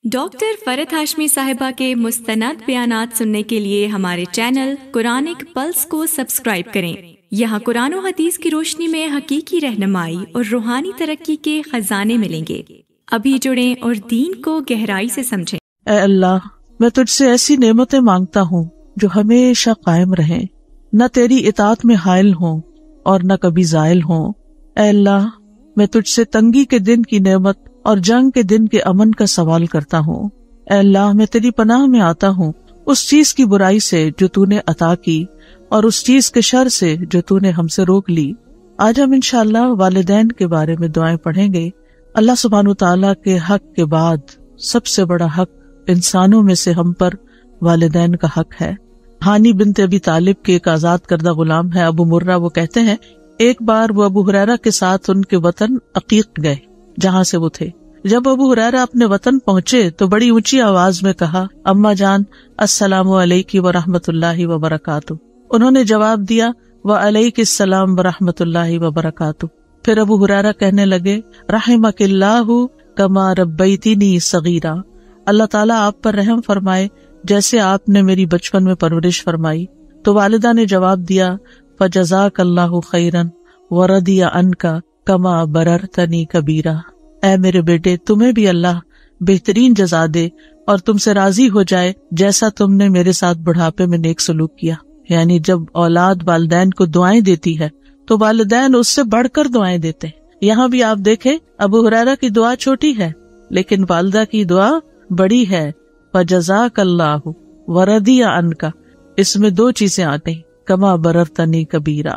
Doctor فرحت ہاشمی صاحبہ کے مستند بیانات سننے کے لیے ہمارے چینل قرآنک پلس کو سبسکرائب کریں۔ یہاں قرآن و حدیث کی روشنی میں حقیقی رہنمائی اور روحانی ترقی کے خزانے ملیں گے۔ ابھی جڑیں اور دین کو گہرائی سے سمجھیں۔ اے اللہ، میں تجھ سے ایسی نعمتیں مانگتا ہوں جو ہمیشہ قائم رہیں، نہ تیری اطاعت میں حائل ہوں اور نہ کبھی زائل ہوں۔ اے اللہ، میں تجھ سے تنگی کے دن کی نعمت اور جنگ کے دن کے امن کا سوال کرتا ہوں۔ اے اللہ، میں تیری پناہ میں آتا ہوں اس چیز کی برائی سے جو تو نے عطا کی اور اس چیز کے شر سے جو تو نے ہم سے روک لی۔ آج ہم انشاءاللہ والدین کے بارے میں دعائیں پڑھیں گے۔ اللہ سبحانہ وتعالیٰ کے حق کے بعد سب سے بڑا حق انسانوں میں سے ہم پر والدین کا حق ہے۔ ہانی بنت ابی طالب کے ایک آزاد کردہ غلام ہے ابو مرہ، وہ کہتے ہیں ایک بار وہ ابو ہریرہ کے ساتھ ان کے وطن عقیق گئے جہاں سے وہ تھے۔ جب ابو ہریرہ اپنے وطن پہنچے تو بڑی اونچی آواز میں کہا، اماں جان، السلام علیکم ورحمۃ اللہ وبرکاتہ۔ انہوں نے جواب دیا، وعلیک السلام ورحمۃ اللہ وبرکاتہ۔ پھر ابو ہریرہ کہنے لگے، رحمک اللہ کما ربیتنی صغیرا، اللہ تعالیٰ آپ پر رحم فرمائے جیسے آپ نے میری بچپن میں پرورش فرمائی۔ تو والدہ نے جواب دیا، فجزاک اللہ خیرا ورضی عنک کما بررتنی کبیرا، اے میرے بیٹے، تمہیں بھی اللہ بہترین جزا دے اور تم سے راضی ہو جائے جیسا تم نے میرے ساتھ بڑھاپے میں نیک سلوک کیا۔ یعنی جب اولاد والدین کو دعائیں دیتی ہے تو والدین اس سے بڑھ کر دعائیں دیتے ہیں۔ یہاں بھی آپ دیکھیں ابو ہریرہ کی دعا چھوٹی ہے لیکن والدہ کی دعا بڑی ہے، فجزاک اللہ ورضی عنک، اس میں دو چیزیں آ گئی، کما بررتنی کبیرا۔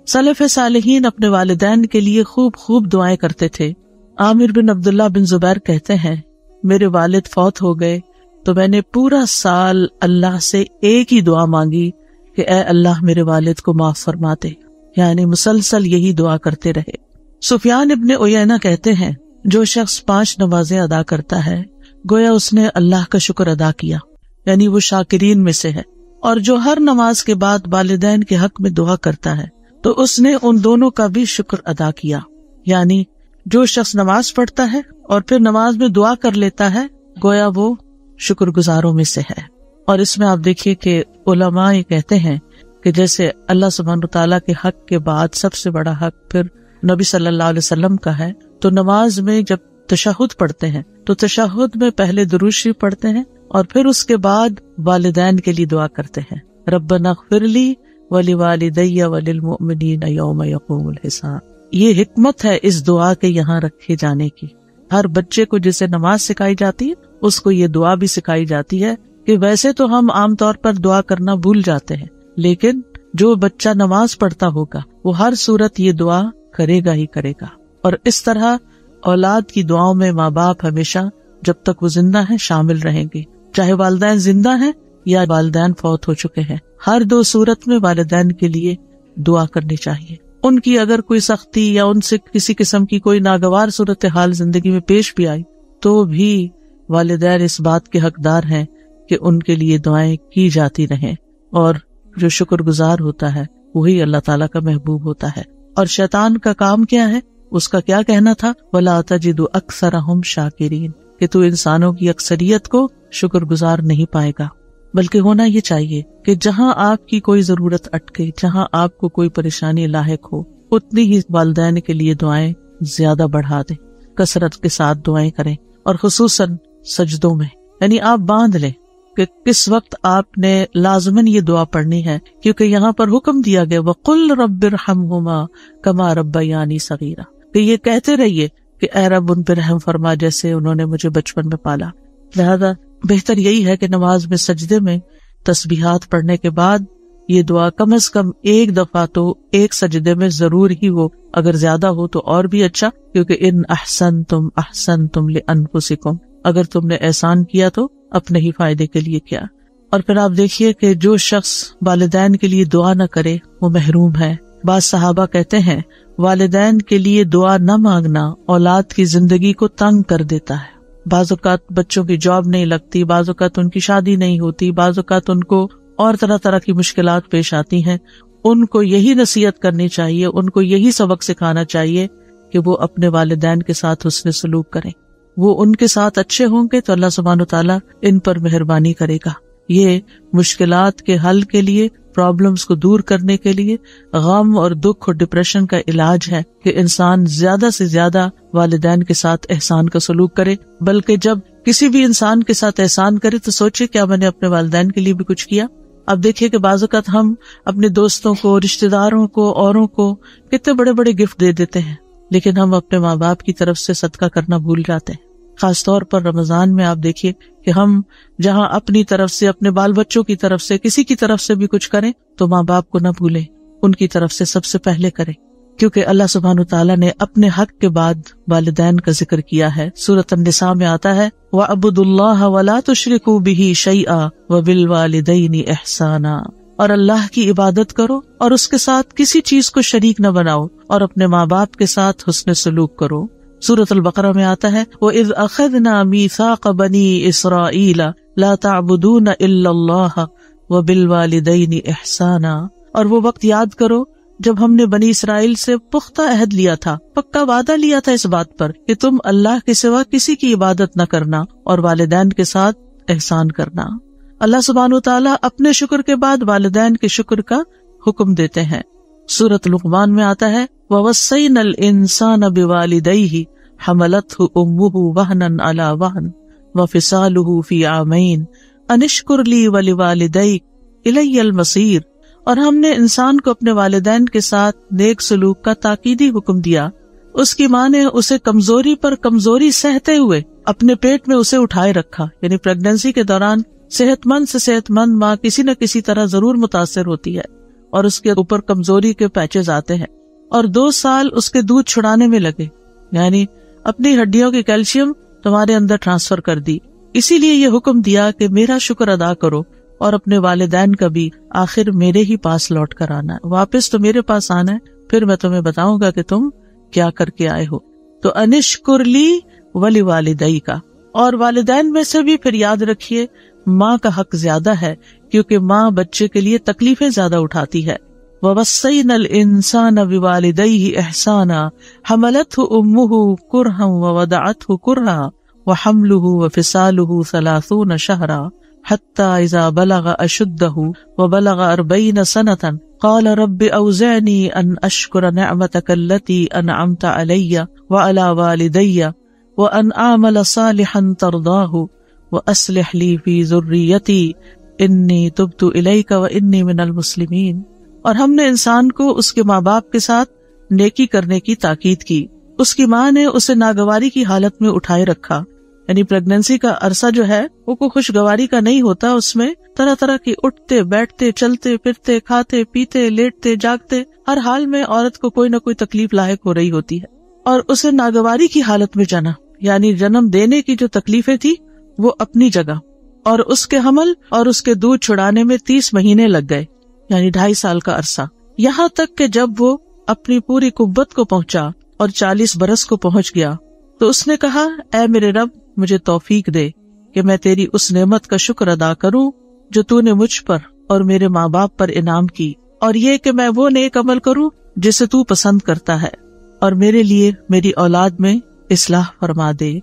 سلف صالحین اپنے والدین کے لیے خوب خوب دعائیں کرتے تھے۔ عامر بن عبداللہ بن زبیر کہتے ہیں، میرے والد فوت ہو گئے تو میں نے پورا سال اللہ سے ایک ہی دعا مانگی کہ اے اللہ میرے والد کو معاف فرما دے، یعنی مسلسل یہی دعا کرتے رہے۔ سفیان ابن عیینہ کہتے ہیں، جو شخص 5 نمازیں ادا کرتا ہے گویا اس نے اللہ کا شکر ادا کیا، یعنی وہ شاکرین میں سے ہے، اور جو ہر نماز کے بعد والدین کے حق میں دعا کرتا ہے تو اس نے ان دونوں کا بھی شکر ادا کیا۔ یعنی جو شخص نماز پڑھتا ہے اور پھر نماز میں دعا کر لیتا ہے گویا وہ شکر گزاروں میں سے ہے۔ اور اس میں آپ دیکھیے کہ علماء یہ کہتے ہیں کہ جیسے اللہ سبحانہ تعالیٰ کے حق کے بعد سب سے بڑا حق پھر نبی صلی اللہ علیہ وسلم کا ہے، تو نماز میں جب تشہد پڑھتے ہیں تو تشہد میں پہلے درود شریف پڑھتے ہیں اور پھر اس کے بعد والدین کے لیے دعا کرتے ہیں، ربنا اغفر لی ولوالدی وللمؤمنین یوم یقوم الحساب۔ یہ حکمت ہے اس دعا کے یہاں رکھے جانے کی۔ ہر بچے کو جسے نماز سکھائی جاتی ہے اس کو یہ دعا بھی سکھائی جاتی ہے کہ ویسے تو ہم عام طور پر دعا کرنا بھول جاتے ہیں، لیکن جو بچہ نماز پڑھتا ہوگا وہ ہر صورت یہ دعا کرے گا ہی کرے گا۔ اور اس طرح اولاد کی دعاؤں میں ماں باپ ہمیشہ جب تک وہ زندہ ہیں شامل رہیں گے، چاہے والدین زندہ ہیں یا والدین فوت ہو چکے ہیں، ہر 2 صورت میں والدین کے لیے دعا کرنی چاہیے۔ ان کی اگر کوئی سختی یا ان سے کسی قسم کی کوئی ناگوار صورتحال زندگی میں پیش بھی آئی تو بھی والدین اس بات کے حقدار ہیں کہ ان کے لیے دعائیں کی جاتی رہیں، اور جو شکر گزار ہوتا ہے وہی اللہ تعالیٰ کا محبوب ہوتا ہے۔ اور شیطان کا کام کیا ہے؟ اس کا کیا کہنا تھا، وَلَا تَجِدُ أَكْثَرَهُمْ شَاكِرِينَ، کہ تو انسانوں کی اکثریت کو شکر گزار نہیں پائے گا۔ بلکہ ہونا یہ چاہیے کہ جہاں آپ کی کوئی ضرورت اٹکے، جہاں آپ کو کوئی پریشانی لاحق ہو، اتنی ہی والدین کے لیے دعائیں زیادہ بڑھا دیں، کثرت کے ساتھ دعائیں کریں، اور خصوصاً سجدوں میں، یعنی آپ باندھ لیں کہ کس وقت آپ نے لازماً یہ دعا پڑھنی ہے، کیونکہ یہاں پر حکم دیا گیا وَقُلْ رَبِّ ارْحَمْهُمَا كَمَا رَبَّيَانِي صَغِيرًا، کہ یہ کہتے رہیے کہ اے رب ان پہ رحم فرما جیسے انہوں نے مجھے بچپن میں پالا۔ لہذا بہتر یہی ہے کہ نماز میں سجدے میں تسبیحات پڑھنے کے بعد یہ دعا کم از کم ایک دفعہ تو ایک سجدے میں ضرور ہی ہو، اگر زیادہ ہو تو اور بھی اچھا، کیونکہ ان احسنتم احسنتم لانفسکم، اگر تم نے احسان کیا تو اپنے ہی فائدے کے لیے کیا۔ اور پھر آپ دیکھیے کہ جو شخص والدین کے لیے دعا نہ کرے وہ محروم ہے۔ بعض صحابہ کہتے ہیں والدین کے لیے دعا نہ مانگنا اولاد کی زندگی کو تنگ کر دیتا ہے۔ بعض اوقات بچوں کی جاب نہیں لگتی، بعض اوقات ان کی شادی نہیں ہوتی، بعض اوقات ان کو اور طرح طرح کی مشکلات پیش آتی ہیں۔ ان کو یہی نصیحت کرنی چاہیے، ان کو یہی سبق سکھانا چاہیے کہ وہ اپنے والدین کے ساتھ حسن سلوک کریں۔ وہ ان کے ساتھ اچھے ہوں گے تو اللہ سبحانہ وتعالیٰ ان پر مہربانی کرے گا. یہ مشکلات کے حل کے لیے، پرابلمز کو دور کرنے کے لیے، غم اور دکھ اور ڈپریشن کا علاج ہے کہ انسان زیادہ سے زیادہ والدین کے ساتھ احسان کا سلوک کرے. بلکہ جب کسی بھی انسان کے ساتھ احسان کرے تو سوچے کیا میں نے اپنے والدین کے لیے بھی کچھ کیا. اب دیکھیے کہ بعض اوقات ہم اپنے دوستوں کو، رشتہ داروں کو، اوروں کو کتنے بڑے بڑے گفٹ دے دیتے ہیں، لیکن ہم اپنے ماں باپ کی طرف سے صدقہ کرنا بھول جاتے ہیں. خاص طور پر رمضان میں آپ دیکھیے کہ ہم جہاں اپنی طرف سے، اپنے بال بچوں کی طرف سے، کسی کی طرف سے بھی کچھ کریں تو ماں باپ کو نہ بھولیں، ان کی طرف سے سب سے پہلے کریں. کیونکہ اللہ سبحانہ وتعالیٰ نے اپنے حق کے بعد والدین کا ذکر کیا ہے. سورۃ النساء میں آتا ہے وَاعْبُدُوا اللَّهَ وَلَا تُشْرِكُوا بِهِ شَيْئًا وَبِالْوَالِدَيْنِ إِحْسَانًا، اور اللہ کی عبادت کرو اور اس کے ساتھ کسی چیز کو شریک نہ بناؤ، اور اپنے ماں باپ کے ساتھ حسن سلوک کرو. سورۃ البقرہ میں آتا ہے وَإِذْ أَخَذْنَا مِيثَاقَ بَنِي إِسْرَائِيلَ لَا تَعْبُدُونَ إِلَّا اللَّهَ وَبِالْوَالِدَيْنِ إِحْسَانًا، اور وہ وقت یاد کرو جب ہم نے بنی اسرائیل سے پختہ عہد لیا تھا، پکا وعدہ لیا تھا اس بات پر کہ تم اللہ کے سوا کسی کی عبادت نہ کرنا اور والدین کے ساتھ احسان کرنا. اللہ سبحانہ وتعالیٰ اپنے شکر کے بعد والدین کے شکر کا حکم دیتے ہیں. سورۃ لقمان میں آتا ہے وَوَصَّيْنَا الْإِنسَانَ بِوَالِدَيْهِ حَمَلَتْهُ أُمُّهُ وَهْنًا عَلَى وَهْنٍ وَفِصَالُهُ فِي عَامَيْنِ أَنِ اشْكُرْ لِي وَلِوَالِدَيْكَ إِلَيَّ الْمَصِيرُ، اور ہم نے انسان کو اپنے والدین کے ساتھ نیک سلوک کا تاکیدی حکم دیا. اس کی ماں نے اسے کمزوری پر کمزوری سہتے ہوئے اپنے پیٹ میں اسے اٹھائے رکھا. یعنی پریگنینسی کے دوران صحت مند سے صحت مند ماں کسی نہ کسی طرح ضرور متاثر ہوتی ہے اور اس کے اوپر کمزوری کے پیچز آتے ہیں، اور 2 سال اس کے دودھ چھڑانے میں لگے، یعنی اپنی ہڈیوں کی کیلشیم تمہارے اندر ٹرانسفر کر دی. اسی لیے یہ حکم دیا کہ میرا شکر ادا کرو اور اپنے والدین کا بھی. آخر میرے ہی پاس لوٹ کر آنا ہے، واپس تو میرے پاس آنا ہے، پھر میں تمہیں بتاؤں گا کہ تم کیا کر کے آئے ہو. تو انشکر لی ولی والدئی کا، اور والدین میں سے بھی پھر یاد رکھیے ماں کا حق زیادہ ہے، کیونکہ ماں بچے کے لیے تکلیفیں زیادہ اٹھاتی ہے. وَوَصَّيْنَا الْإِنسَانَ بِوَالِدَيْهِ إِحْسَانًا حَمَلَتْهُ أُمُّهُ كُرْهًا وَوَضَعَتْهُ كُرْهًا وَحَمْلُهُ وَفِصَالُهُ 30 شهرا حتى إذا بلغ أشده وبلغ 40 سنة قال رب أوزعني أن أشكر نعمتك التي أنعمت علي وعلى والدي وأن أعمل صالحا ترضاه وأصلح لي في ذريتي إني تبت إليك وإني من المسلمين. اور ہم نے انسان کو اس کے ماں باپ کے ساتھ نیکی کرنے کی تاکید کی. اس کی ماں نے اسے ناگواری کی حالت میں اٹھائے رکھا. یعنی پریگنینسی کا عرصہ جو ہے وہ کوئی خوشگواری کا نہیں ہوتا، اس میں طرح طرح کی اٹھتے بیٹھتے چلتے پھرتے کھاتے پیتے لیٹتے جاگتے ہر حال میں عورت کو کوئی نہ کوئی تکلیف لاحق ہو رہی ہوتی ہے. اور اسے ناگواری کی حالت میں جنا، یعنی جنم دینے کی جو تکلیفیں تھی وہ اپنی جگہ، اور اس کے حمل اور اس کے دودھ چھڑانے میں 30 مہینے لگ گئے، یعنی 2.5 سال کا عرصہ. یہاں تک کہ جب وہ اپنی پوری قوت کو پہنچا اور 40 برس کو پہنچ گیا تو اس نے کہا اے میرے رب مجھے توفیق دے کہ میں تیری اس نعمت کا شکر ادا کروں جو تو نے مجھ پر اور میرے ماں باپ پر انعام کی، اور یہ کہ میں وہ نیک عمل کروں جسے تو پسند کرتا ہے، اور میرے لیے میری اولاد میں اصلاح فرما دے.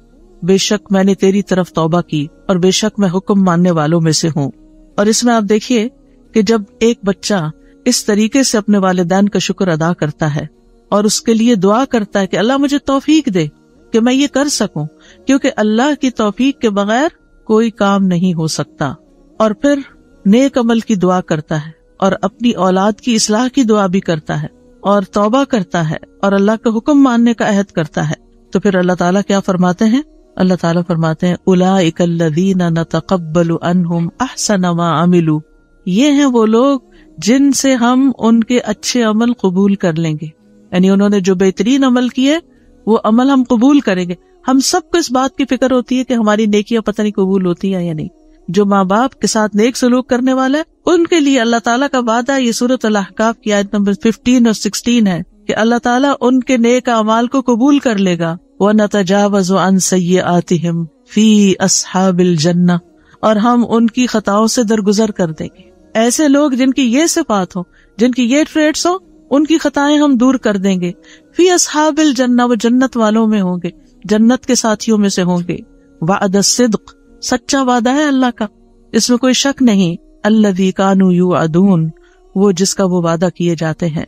بے شک میں نے تیری طرف توبہ کی اور بے شک میں حکم ماننے والوں میں سے ہوں. اور اس میں آپ دیکھیے کہ جب ایک بچہ اس طریقے سے اپنے والدین کا شکر ادا کرتا ہے اور اس کے لیے دعا کرتا ہے کہ اللہ مجھے توفیق دے کہ میں یہ کر سکوں، کیونکہ اللہ کی توفیق کے بغیر کوئی کام نہیں ہو سکتا، اور پھر نیک عمل کی دعا کرتا ہے اور اپنی اولاد کی اصلاح کی دعا بھی کرتا ہے اور توبہ کرتا ہے اور اللہ کا حکم ماننے کا عہد کرتا ہے، تو پھر اللہ تعالیٰ کیا فرماتے ہیں؟ اللہ تعالیٰ فرماتے ہیں اولئک الذین نتقبل عنہم احسن ما عملوا، یہ ہیں وہ لوگ جن سے ہم ان کے اچھے عمل قبول کر لیں گے. یعنی انہوں نے جو بہترین عمل کیے وہ عمل ہم قبول کریں گے. ہم سب کو اس بات کی فکر ہوتی ہے کہ ہماری نیکیاں پتہ نہیں قبول ہوتی ہیں یا نہیں. جو ماں باپ کے ساتھ نیک سلوک کرنے والا ہے ان کے لیے اللہ تعالیٰ کا وعدہ، یہ سورۃ الاحقاف کی آیت نمبر 15 اور 16 ہے کہ اللہ تعالیٰ ان کے نیک اعمال کو قبول کر لے گا. وَنَتَجَاوَزُ عَنْ سَيِّئَاتِهِمْ فِي أَصْحَابِ الْجَنَّةِ، اور ہم ان کی خطاؤں سے درگزر کر دیں گے. ایسے لوگ جن کی یہ صفات ہوں، جن کی یہ ٹریٹس ہوں، ان کی خطائیں ہم دور کر دیں گے. فی اصحاب الجنہ، وہ جنت والوں میں ہوں گے. جنت کے ساتھیوں میں سے ہوں گے. وعد الصدق، سچا وعدہ ہے اللہ کا، اس میں کوئی شک نہیں. الذی کانوا یوعدون، وہ جس کا وہ وعدہ کیے جاتے ہیں.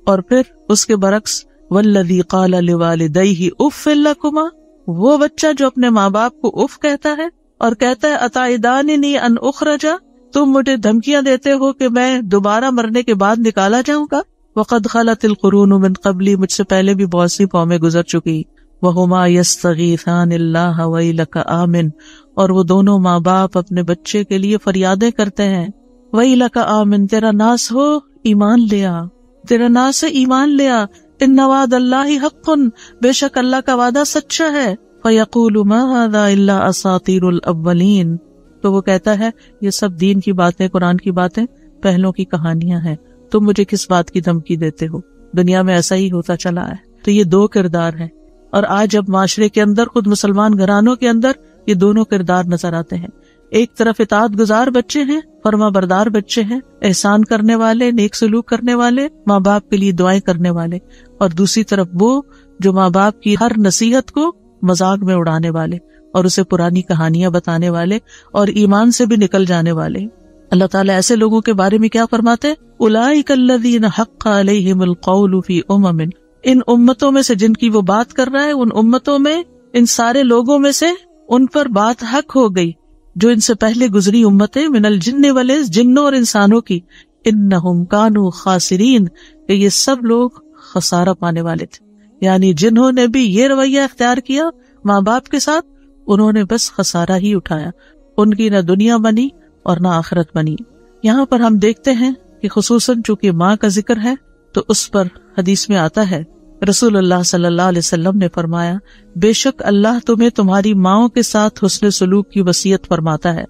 اور پھر اس کے برعکس والذی قال لوالدیہ اف لکما، وہ بچہ جو اپنے ماں باپ کو اف کہتا ہے اور کہتا ہے اتعداننی ان اخرج، تم مجھے دھمکیاں دیتے ہو کہ میں دوبارہ مرنے کے بعد نکالا جاؤں گا. وقد خلت القرون من قبلی، مجھ سے پہلے بھی بہت سی قومیں گزر چکی. وہما یستغیثان اللہ ویلک آمن، اور وہ دونوں ماں باپ اپنے بچے کے لیے فریادیں کرتے ہیں. ویلک آمن، تیرا ناس ہو ایمان لیا، تیرا ناس ہے ایمان لیا. ان وعد اللہ حق، بے شک اللہ کا وعدہ سچا ہے. فیقول ما ھذا الا اساطیر الاولین، تو وہ کہتا ہے یہ سب دین کی باتیں، قرآن کی باتیں، پہلوں کی کہانیاں ہیں. تم مجھے کس بات کی دھمکی دیتے ہو؟ دنیا میں ایسا ہی ہوتا چلا ہے. تو یہ دو کردار ہیں، اور آج جب معاشرے کے اندر، خود مسلمان گھرانوں کے اندر یہ دونوں کردار نظر آتے ہیں. ایک طرف اطاعت گزار بچے ہیں، فرما بردار بچے ہیں، احسان کرنے والے، نیک سلوک کرنے والے، ماں باپ کے لیے دعائیں کرنے والے، اور دوسری طرف وہ جو ماں باپ کی ہر نصیحت کو مذاق میں اڑانے والے اور اسے پرانی کہانیاں بتانے والے اور ایمان سے بھی نکل جانے والے. اللہ تعالیٰ ایسے لوگوں کے بارے میں کیا فرماتے ہیں؟ اولئک الذین حق علیہم القول فی امم، ان امتوں میں سے جن کی وہ بات کر رہا ہے، ان امتوں میں، ان سارے لوگوں میں سے ان پر بات حق ہو گئی جو ان سے پہلے گزری امتیں، من الجن والانس، جنوں اور انسانوں کی. انہم کانوا خاسرین، کہ یہ سب لوگ خسارہ پانے والے تھے. یعنی جنہوں نے بھی یہ رویہ اختیار کیا ماں باپ کے ساتھ، انہوں نے بس خسارہ ہی اٹھایا. ان کی نہ دنیا بنی اور نہ آخرت بنی. یہاں پر ہم دیکھتے ہیں کہ خصوصاً چونکہ ماں کا ذکر ہے تو اس پر حدیث میں آتا ہے، رسول اللہ صلی اللہ علیہ وسلم نے فرمایا، بے شک اللہ تمہیں تمہاری ماؤں کے ساتھ حسن سلوک کی وصیت فرماتا ہے،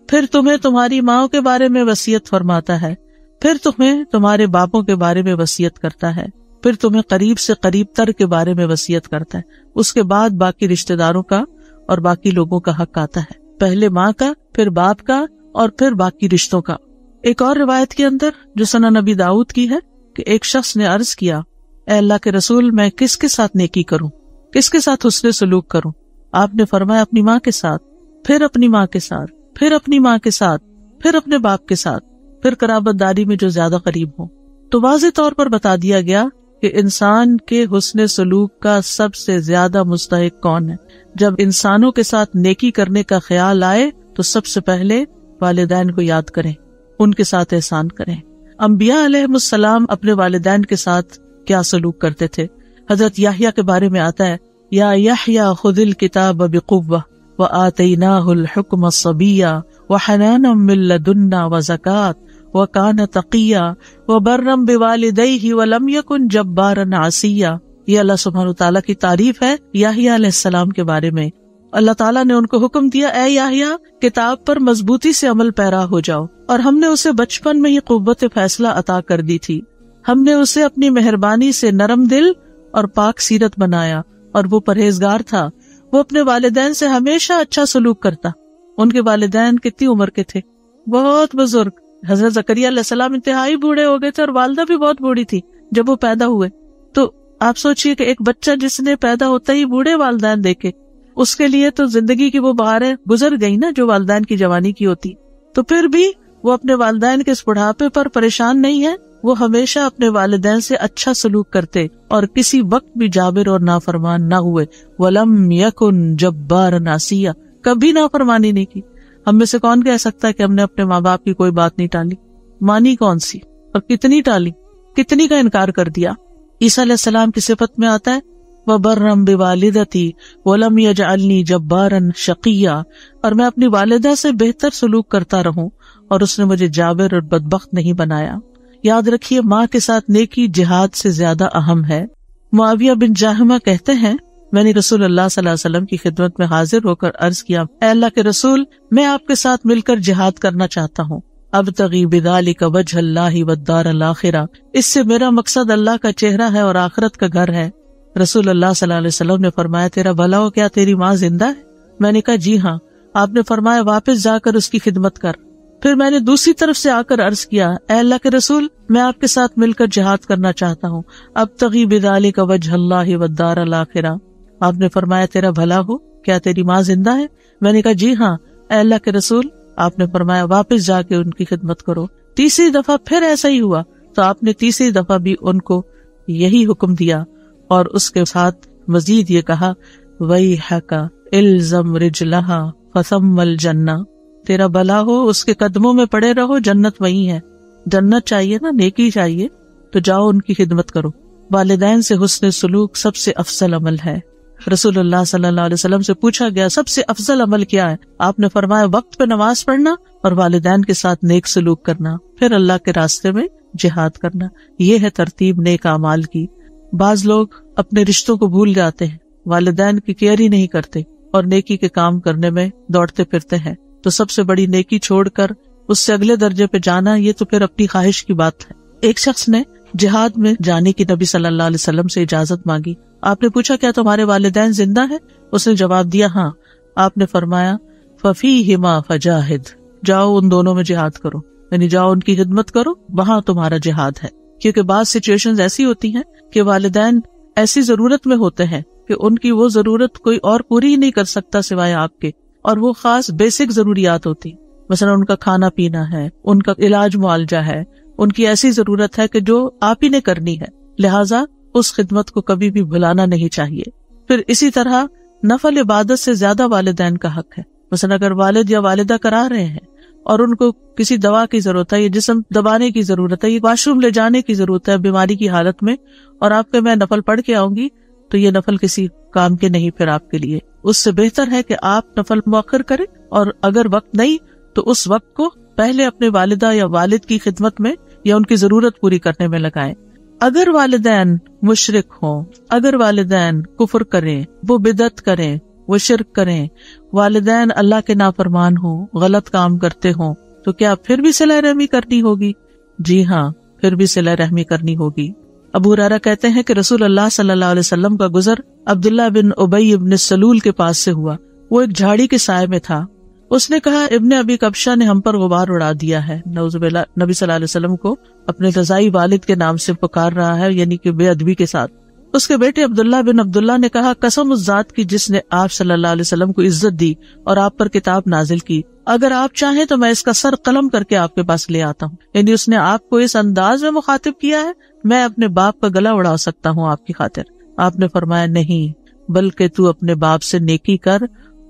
پھر تمہیں تمہاری ماؤں کے بارے میں وصیت فرماتا ہے، پھر تمہیں تمہارے باپوں کے بارے میں وصیت کرتا ہے، پھر تمہیں قریب سے قریب تر کے بارے میں وصیت کرتا ہے. اس کے بعد باقی رشتہ داروں کا اور باقی لوگوں کا حق آتا ہے. پہلے ماں کا، پھر باپ کا، اور پھر باقی رشتوں کا. ایک اور روایت کے اندر جو سنن نبی داؤد کی ہے کہ ایک شخص نے عرض کیا، اے اللہ کے رسول، میں کس کے ساتھ نیکی کروں، کس کے ساتھ حسن سلوک کروں؟ آپ نے فرمایا اپنی ماں کے ساتھ، پھر اپنی ماں کے ساتھ، پھر اپنی ماں کے ساتھ، پھر اپنے باپ کے ساتھ، پھر قرابت داری میں جو زیادہ قریب ہو. تو واضح طور پر بتا دیا گیا کہ انسان کے حسن سلوک کا سب سے زیادہ مستحق کون ہے. جب انسانوں کے ساتھ نیکی کرنے کا خیال آئے تو سب سے پہلے والدین کو یاد کریں، ان کے ساتھ احسان کریں. انبیاء علیہم السلام اپنے والدین کے ساتھ کیا سلوک کرتے تھے؟ حضرت یحییٰ کے بارے میں آتا ہے، یا یحییٰ خذ الکتاب بقوہ وآتیناہ الحکم صبیا وحنانا من لدنا وزکاۃ وکان تقیا وبرم بوالدیہ ولم یکن جبارا عصیا. یہ اللہ سبحانہ وتعالیٰ کی تعریف ہے یحییٰ علیہ السلام کے بارے میں. اللہ تعالیٰ نے ان کو حکم دیا، اے یحییٰ، کتاب پر مضبوطی سے عمل پیرا ہو جاؤ، اور ہم نے اسے بچپن میں ہی قوت فیصلہ عطا کر دی تھی. ہم نے اسے اپنی مہربانی سے نرم دل اور پاک سیرت بنایا، اور وہ پرہیزگار تھا. وہ اپنے والدین سے ہمیشہ اچھا سلوک کرتا. ان کے والدین کتنی عمر کے تھے؟ بہت بزرگ. حضرت زکریا علیہ السلام انتہائی بوڑھے ہو گئے تھے، اور والدہ بھی بہت بوڑھی تھی جب وہ پیدا ہوئے. تو آپ سوچئے کہ ایک بچہ جس نے پیدا ہوتا ہی بوڑھے والدین دیکھے، اس کے لیے تو زندگی کی وہ بہاریں گزر گئی نا جو والدین کی جوانی کی ہوتی. تو پھر بھی وہ اپنے والدین کے اس بڑھاپے پر پریشان نہیں ہے. وہ ہمیشہ اپنے والدین سے اچھا سلوک کرتے اور کسی وقت بھی جابر اور نافرمان نہ ہوئے. وَلَمْ يَكُنْ جَبَّارًا عَصِيًّا، کبھی نافرمانی نہیں کی. ہم میں سے کون کہہ سکتا ہے کہ ہم نے اپنے ماں باپ کی کوئی بات نہیں ٹالی؟ مانی کون سی اور کتنی ٹالی، کتنی کا انکار کر دیا. عیسیٰ علیہ السلام کی صفت میں آتا ہے وَبَرًّا بِوَالِدَتِي وَلَمْ يَجْعَلْنِي جَبَّارًا شَقِيًّا، اور میں اپنی والدہ سے بہتر سلوک کرتا رہوں اور اس نے مجھے جابر اور بدبخت نہیں بنایا. یاد رکھیے، ماں کے ساتھ نیکی جہاد سے زیادہ اہم ہے. معاویہ بن جاہمہ کہتے ہیں، میں نے رسول اللہ صلی اللہ علیہ وسلم کی خدمت میں حاضر ہو کر عرض کیا، اے اللہ کے رسول، میں آپ کے ساتھ مل کر جہاد کرنا چاہتا ہوں. ابتغی بذالک وجہ اللہ والدار الاخرہ، اس سے میرا مقصد اللہ کا چہرہ ہے اور آخرت کا گھر ہے. رسول اللہ صلی اللہ علیہ وسلم نے فرمایا، تیرا بھلا ہو، کیا تیری ماں زندہ ہے؟ میں نے کہا جی ہاں. آپ نے فرمایا، واپس جا کر اس کی خدمت کر. پھر میں نے دوسری طرف سے آ کر عرض کیا، اے اللہ کے رسول، میں آپ کے ساتھ مل کر جہاد کرنا چاہتا ہوں. ابتغی بذالک وجہ اللہ والدار الاخرہ. آپ نے فرمایا تیرا بھلا ہو، کیا تیری ماں زندہ ہے؟ میں نے کہا جی ہاں اے اللہ کے رسول۔ آپ نے فرمایا واپس جا کے ان کی خدمت کرو۔ تیسری دفعہ پھر ایسا ہی ہوا تو آپ نے تیسری دفعہ بھی ان کو یہی حکم دیا، اور اس کے ساتھ مزید یہ کہا وَيْحَكَ إِلْزَمْ رِجْلَهَا فَثَمَّ الْجَنَّةُ، تیرا بھلا ہو، اس کے قدموں میں پڑے رہو، جنت وہی ہے۔ جنت چاہیے نا، نیکی چاہیے، تو جاؤ ان کی خدمت کرو۔ والدین سے حسن سلوک سب سے افضل عمل ہے۔ رسول اللہ صلی اللہ علیہ وسلم سے پوچھا گیا سب سے افضل عمل کیا ہے؟ آپ نے فرمایا وقت پہ نماز پڑھنا اور والدین کے ساتھ نیک سلوک کرنا، پھر اللہ کے راستے میں جہاد کرنا۔ یہ ہے ترتیب نیک اعمال کی۔ بعض لوگ اپنے رشتوں کو بھول جاتے ہیں، والدین کی کیئر ہی نہیں کرتے اور نیکی کے کام کرنے میں دوڑتے پھرتے ہیں، تو سب سے بڑی نیکی چھوڑ کر اس سے اگلے درجے پہ جانا، یہ تو پھر اپنی خواہش کی بات ہے۔ ایک شخص نے جہاد میں جانے کی نبی صلی اللہ علیہ وسلم سے اجازت مانگی۔ آپ نے پوچھا کیا تمہارے والدین زندہ ہیں؟ اس نے جواب دیا ہاں۔ آپ نے فرمایا فَفِيهِمَا فَجَاهِدْ، جاؤ ان دونوں میں جہاد کرو، یعنی جاؤ ان کی خدمت کرو، وہاں تمہارا جہاد ہے۔ کیونکہ بعض سچویشنز ایسی ہوتی ہیں کہ والدین ایسی ضرورت میں ہوتے ہیں کہ ان کی وہ ضرورت کوئی اور پوری ہی نہیں کر سکتا سوائے آپ کے، اور وہ خاص بیسک ضروریات ہوتی، مثلا ان کا کھانا پینا ہے، ان کا علاج معالجہ ہے، ان کی ایسی ضرورت ہے کہ جو آپ ہی نے کرنی ہے، لہٰذا اس خدمت کو کبھی بھی بھلانا نہیں چاہیے۔ پھر اسی طرح نفل عبادت سے زیادہ والدین کا حق ہے۔ مثلا اگر والد یا والدہ کرا رہے ہیں اور ان کو کسی دوا کی ضرورت ہے، یہ جسم دبانے کی ضرورت ہے، یہ واش روم لے جانے کی ضرورت ہے بیماری کی حالت میں، اور آپ کے میں نفل پڑھ کے آؤں گی، تو یہ نفل کسی کام کے نہیں پھر آپ کے لیے۔ اس سے بہتر ہے کہ آپ نفل مؤخر کریں، اور اگر وقت نہیں تو اس وقت کو پہلے اپنے والدہ یا والد کی خدمت میں یا ان کی ضرورت پوری کرنے میں لگائیں۔ اگر والدین مشرک ہوں، اگر والدین کفر کریں، وہ بدعت کریں، وہ شرک کریں، والدین اللہ کے نافرمان ہوں، غلط کام کرتے ہوں، تو کیا پھر بھی صلہ رحمی کرنی ہوگی؟ جی ہاں، پھر بھی صلہ رحمی کرنی ہوگی۔ ابو ہریرہ کہتے ہیں کہ رسول اللہ صلی اللہ علیہ وسلم کا گزر عبداللہ بن ابی بن سلول کے پاس سے ہوا۔ وہ ایک جھاڑی کے سائے میں تھا۔ اس نے کہا ابن ابی کبشہ نے ہم پر غبار اڑا دیا ہے۔ نعوذ باللہ، نبی صلی اللہ علیہ وسلم کو اپنے رضائی والد کے نام سے پکار رہا ہے، یعنی کہ بے ادبی کے ساتھ۔ اس کے بیٹے عبداللہ بن عبداللہ نے کہا قسم اس ذات کی جس نے آپ صلی اللہ علیہ وسلم کو عزت دی اور آپ پر کتاب نازل کی، اگر آپ چاہیں تو میں اس کا سر قلم کر کے آپ کے پاس لے آتا ہوں۔ یعنی اس نے آپ کو اس انداز میں مخاطب کیا ہے، میں اپنے باپ کا گلا اڑا سکتا ہوں آپ کی خاطر۔ آپ نے فرمایا نہیں، بلکہ تو اپنے باپ سے نیکی کر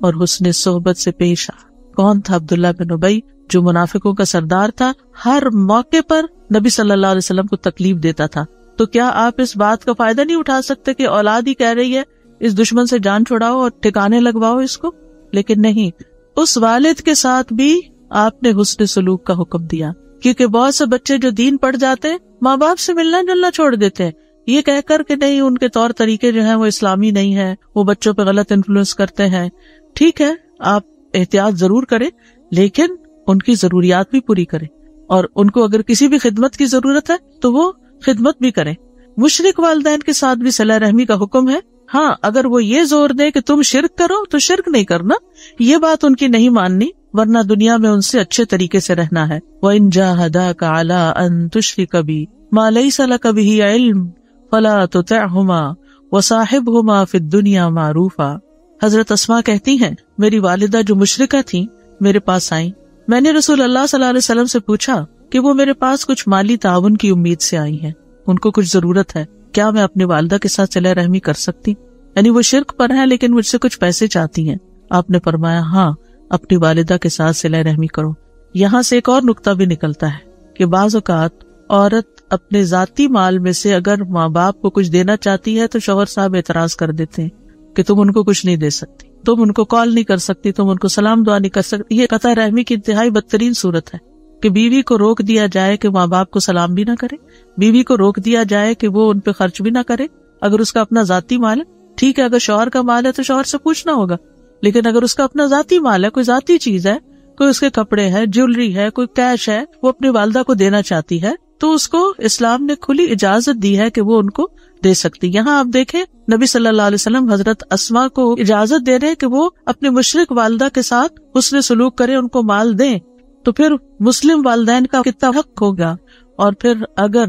اور حسن صحبت سے پیش آ۔ کون تھا عبداللہ بن ابی؟ جو منافقوں کا سردار تھا، ہر موقع پر نبی صلی اللہ علیہ وسلم کو تکلیف دیتا تھا۔ تو کیا آپ اس بات کا فائدہ نہیں اٹھا سکتے کہ اولاد ہی کہہ رہی ہے اس دشمن سے جان چھڑاؤ اور ٹھکانے لگواؤ اس کو؟ لیکن نہیں، اس والد کے ساتھ بھی آپ نے حسن سلوک کا حکم دیا، کیونکہ بہت سے بچے جو دین پڑھ جاتے ہیں ماں باپ سے ملنا جلنا چھوڑ دیتے ہیں، یہ کہہ کر کہ نہیں ان کے طور طریقے جو ہیں وہ اسلامی نہیں ہیں، وہ بچوں پہ غلط انفلوئنس کرتے ہیں۔ ٹھیک ہے، آپ احتیاط ضرور کریں، لیکن ان کی ضروریات بھی پوری کریں، اور ان کو اگر کسی بھی خدمت کی ضرورت ہے تو وہ خدمت بھی کریں۔ مشرک والدین کے ساتھ بھی صلہ رحمی کا حکم ہے۔ ہاں، اگر وہ یہ زور دے کہ تم شرک کرو تو شرک نہیں کرنا، یہ بات ان کی نہیں ماننی، ورنہ دنیا میں ان سے اچھے طریقے سے رہنا ہے۔ وَإِن جَاهَدَاكَ عَلَىٰ أَن تُشْرِكَ بِي مَا لَيْسَ لَكَ بِهِ عِلْمٌ فَلَا تُطِعْهُمَا وَصَاحِبْهُمَا فِي الدُّنْيَا مَعْرُوفًا۔ حضرت اسماء کہتی ہیں میری والدہ جو مشرکہ تھیں میرے پاس آئیں، میں نے رسول اللہ صلی اللہ علیہ وسلم سے پوچھا کہ وہ میرے پاس کچھ مالی تعاون کی امید سے آئی ہیں، ان کو کچھ ضرورت ہے، کیا میں اپنی والدہ کے ساتھ صلہ رحمی کر سکتی؟ یعنی وہ شرک پر ہیں لیکن مجھ سے کچھ پیسے چاہتی ہیں۔ آپ نے فرمایا ہاں، اپنی والدہ کے ساتھ صلہ رحمی کرو۔ یہاں سے ایک اور نقطہ بھی نکلتا ہے کہ بعض اوقات عورت اپنے ذاتی مال میں سے اگر ماں باپ کو کچھ دینا چاہتی ہے تو شوہر صاحب اعتراض کر دیتے ہیں کہ تم ان کو کچھ نہیں دے سکتی، تم ان کو کال نہیں کر سکتی، تم ان کو سلام دعا نہیں کر سکتی۔ یہ قطع رحمی کی انتہائی بدترین صورت ہے کہ بیوی کو روک دیا جائے کہ ماں باپ کو سلام بھی نہ کرے، بیوی کو روک دیا جائے کہ وہ ان پہ خرچ بھی نہ کرے۔ اگر اس کا اپنا ذاتی مال ہے ٹھیک ہے، اگر شوہر کا مال ہے تو شوہر سے پوچھنا ہوگا، لیکن اگر اس کا اپنا ذاتی مال ہے، کوئی ذاتی چیز ہے، کوئی اس کے کپڑے ہے، جیولری ہے، کوئی کیش ہے، وہ اپنی والدہ کو دینا چاہتی ہے تو اس کو اسلام نے کھلی اجازت دی ہے کہ وہ ان کو دے سکتی۔ یہاں آپ دیکھیں نبی صلی اللہ علیہ وسلم حضرت اسماء کو اجازت دے رہے کہ وہ اپنے مشرک والدہ کے ساتھ حسن سلوک کریں، ان کو مال دیں، تو پھر مسلم والدین کا کتنا حق ہوگا۔ اور پھر اگر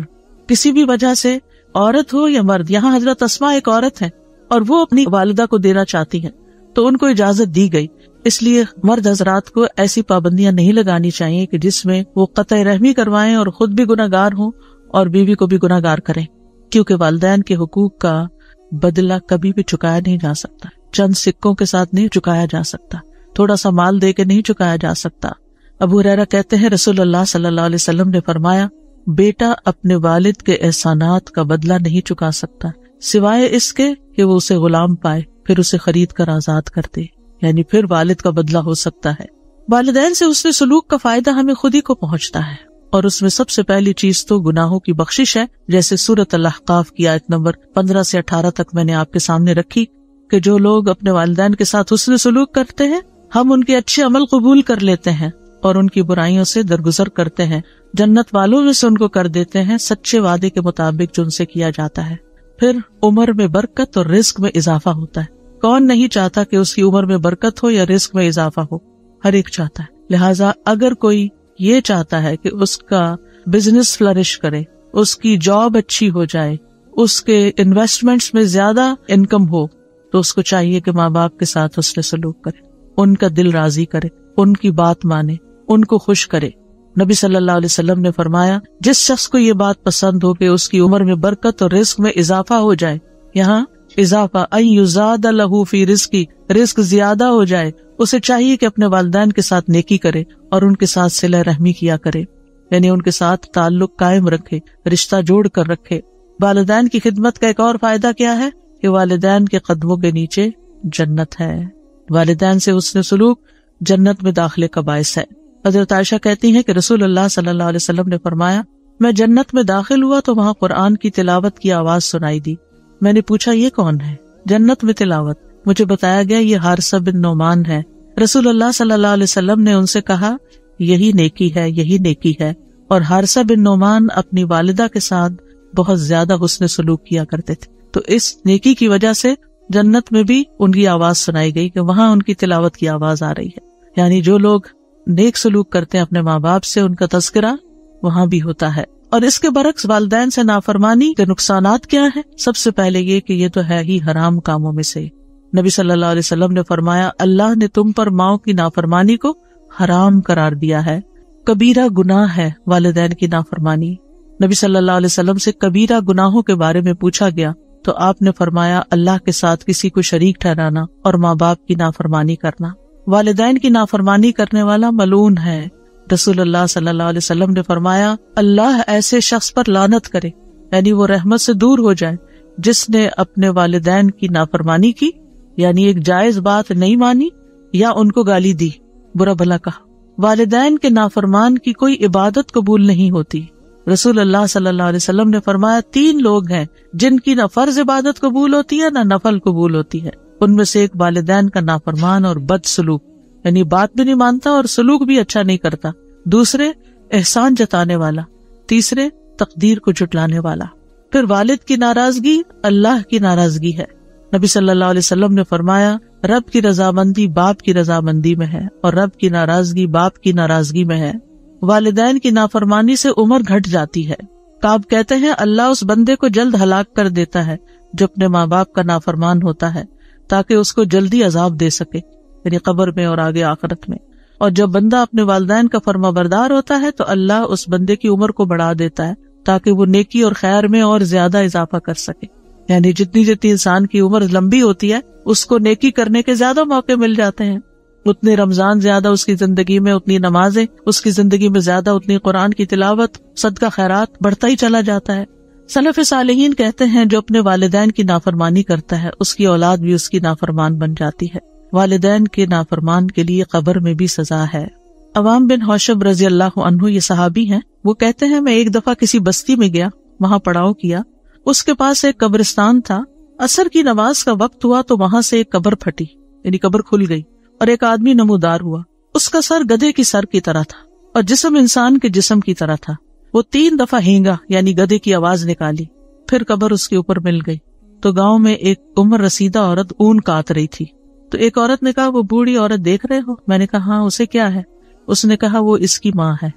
کسی بھی وجہ سے عورت ہو یا مرد، یہاں حضرت اسماء ایک عورت ہے، اور وہ اپنی والدہ کو دینا چاہتی ہیں تو ان کو اجازت دی گئی. اس لیے مرد حضرات کو ایسی پابندیاں نہیں لگانی چاہیے کہ جس میں وہ قطع رحمی کروائیں اور خود بھی گناہگار ہوں اور بیوی کو بھی گناہگار کریں، کیونکہ والدین کے حقوق کا بدلہ کبھی بھی چکایا نہیں جا سکتا. چند سکوں کے ساتھ نہیں چکایا جا سکتا، تھوڑا سا مال دے کے نہیں چکایا جا سکتا. ابو ہریرہ کہتے ہیں رسول اللہ صلی اللہ علیہ وسلم نے فرمایا، بیٹا اپنے والد کے احسانات کا بدلہ نہیں چکا سکتا سوائے اس کے کہ وہ اسے غلام پائے، پھر اسے خرید کر آزاد کر دے، یعنی پھر والد کا بدلہ ہو سکتا ہے. والدین سے حسن سلوک کا فائدہ ہمیں خود ہی کو پہنچتا ہے، اور اس میں سب سے پہلی چیز تو گناہوں کی بخشش ہے. جیسے سورۃ الاحقاف کی آیت نمبر 15 سے 18 تک میں نے آپ کے سامنے رکھی کہ جو لوگ اپنے والدین کے ساتھ حسن سلوک کرتے ہیں ہم ان کے اچھے عمل قبول کر لیتے ہیں اور ان کی برائیوں سے درگزر کرتے ہیں، جنت والوں میں سے ان کو کر دیتے ہیں سچے وعدے کے مطابق جو ان سے کیا جاتا ہے. پھر عمر میں برکت اور رزق میں اضافہ ہوتا ہے. کون نہیں چاہتا کہ اس کی عمر میں برکت ہو یا رزق میں اضافہ ہو؟ ہر ایک چاہتا ہے. لہٰذا اگر کوئی یہ چاہتا ہے کہ اس کا بزنس فلرش کرے، اس کی جاب اچھی ہو جائے، اس کے انویسٹمنٹس میں زیادہ انکم ہو، تو اس کو چاہیے کہ ماں باپ کے ساتھ حسن سلوک کرے، ان کا دل راضی کرے، ان کی بات مانے، ان کو خوش کرے. نبی صلی اللہ علیہ وسلم نے فرمایا جس شخص کو یہ بات پسند ہو کہ اس کی عمر میں برکت اور رزق میں اضافہ ہو جائے، یہاں اضافہ ان یزاد لہ فی رزقی، رزق زیادہ ہو جائے، اسے چاہیے کہ اپنے والدین کے ساتھ نیکی کرے اور ان کے ساتھ صلہ رحمی کیا کرے، یعنی ان کے ساتھ تعلق قائم رکھے، رشتہ جوڑ کر رکھے. والدین کی خدمت کا ایک اور فائدہ کیا ہے کہ والدین کے قدموں کے نیچے جنت ہے. والدین سے حسن سلوک جنت میں داخلے کا باعث ہے. حضرت عائشہ کہتی ہیں کہ رسول اللہ صلی اللہ علیہ وسلم نے فرمایا، میں جنت میں داخل ہوا تو وہاں قرآن کی تلاوت کی آواز سنائی دی. میں نے پوچھا یہ کون ہے؟ جنت میں تلاوت. مجھے بتایا گیا یہ حارثہ بن نعمان ہے. رسول اللہ صلی اللہ علیہ وسلم نے ان سے کہا یہی نیکی ہے، یہی نیکی ہے. اور حارثہ بن نعمان اپنی والدہ کے ساتھ بہت زیادہ حسن سلوک کیا کرتے تھے، تو اس نیکی کی وجہ سے جنت میں بھی ان کی آواز سنائی گئی کہ وہاں ان کی تلاوت کی آواز آ رہی ہے. یعنی جو لوگ نیک سلوک کرتے ہیں اپنے ماں باپ سے، ان کا تذکرہ وہاں بھی ہوتا ہے. اور اس کے برعکس والدین سے نافرمانی کے نقصانات کیا ہیں؟ سب سے پہلے یہ کہ یہ تو ہے ہی حرام کاموں میں سے. نبی صلی اللہ علیہ وسلم نے فرمایا اللہ نے تم پر ماؤں کی نافرمانی کو حرام قرار دیا ہے. کبیرہ گناہ ہے والدین کی نافرمانی. نبی صلی اللہ علیہ وسلم سے کبیرہ گناہوں کے بارے میں پوچھا گیا تو آپ نے فرمایا اللہ کے ساتھ کسی کو شریک ٹھہرانا اور ماں باپ کی نافرمانی کرنا. والدین کی نافرمانی کرنے والا ملعون ہے. رسول اللہ صلی اللہ علیہ وسلم نے فرمایا اللہ ایسے شخص پر لعنت کرے، یعنی وہ رحمت سے دور ہو جائے جس نے اپنے والدین کی نافرمانی کی، یعنی ایک جائز بات نہیں مانی یا ان کو گالی دی، برا بھلا کہا. والدین کے نافرمان کی کوئی عبادت قبول نہیں ہوتی. رسول اللہ صلی اللہ علیہ وسلم نے فرمایا 3 لوگ ہیں جن کی نہ فرض عبادت قبول ہوتی ہے نہ نفل قبول ہوتی ہے. ان میں سے ایک والدین کا نافرمان اور بد سلوک، یعنی بات بھی نہیں مانتا اور سلوک بھی اچھا نہیں کرتا. دوسرے احسان جتانے والا. تیسرے تقدیر کو جھٹلانے والا. پھر والد کی ناراضگی اللہ کی ناراضگی ہے. نبی صلی اللہ علیہ وسلم نے فرمایا رب کی رضامندی باپ کی رضامندی میں ہے اور رب کی ناراضگی باپ کی ناراضگی میں ہے. والدین کی نافرمانی سے عمر گھٹ جاتی ہے. کعب کہتے ہیں اللہ اس بندے کو جلد ہلاک کر دیتا ہے جو اپنے ماں باپ کا نافرمان ہوتا ہے تاکہ اس کو جلدی عذاب دے سکے، یعنی قبر میں اور آگے آخرت میں. اور جب بندہ اپنے والدین کا فرما بردار ہوتا ہے تو اللہ اس بندے کی عمر کو بڑھا دیتا ہے تاکہ وہ نیکی اور خیر میں اور زیادہ اضافہ کر سکے. یعنی جتنی انسان کی عمر لمبی ہوتی ہے اس کو نیکی کرنے کے زیادہ موقع مل جاتے ہیں. اتنے رمضان زیادہ اس کی زندگی میں، اتنی نمازیں اس کی زندگی میں زیادہ، اتنی قرآن کی تلاوت، صدقہ خیرات بڑھتا ہی چلا جاتا ہے. سلف صالحین کہتے ہیں جو اپنے والدین کی نافرمانی کرتا ہے اس کی اولاد بھی اس کی نافرمان بن جاتی ہے. والدین کے نافرمان کے لیے قبر میں بھی سزا ہے. عوام بن حوشب رضی اللہ عنہ یہ صحابی ہیں. وہ کہتے ہیں میں ایک دفعہ کسی بستی میں گیا، وہاں پڑاؤ کیا. اس کے پاس ایک قبرستان تھا. عصر کی نماز کا وقت ہوا تو وہاں سے ایک قبر پھٹی، یعنی قبر کھل گئی اور ایک آدمی نمودار ہوا. اس کا سر گدھے کی سر کی طرح تھا اور جسم انسان کے جسم کی طرح تھا. وہ 3 دفعہ ہینگا یعنی گدھے کی آواز نکالی، پھر قبر اس کے اوپر مل گئی. تو گاؤں میں ایک عمر رسیدہ عورت اون کاٹ رہی تھی. تو ایک عورت نے کہا وہ بوڑھی عورت دیکھ رہے ہو؟ میں نے کہا ہاں. اسے کیا ہے؟ اس نے کہا وہ اس کی ماں ہے.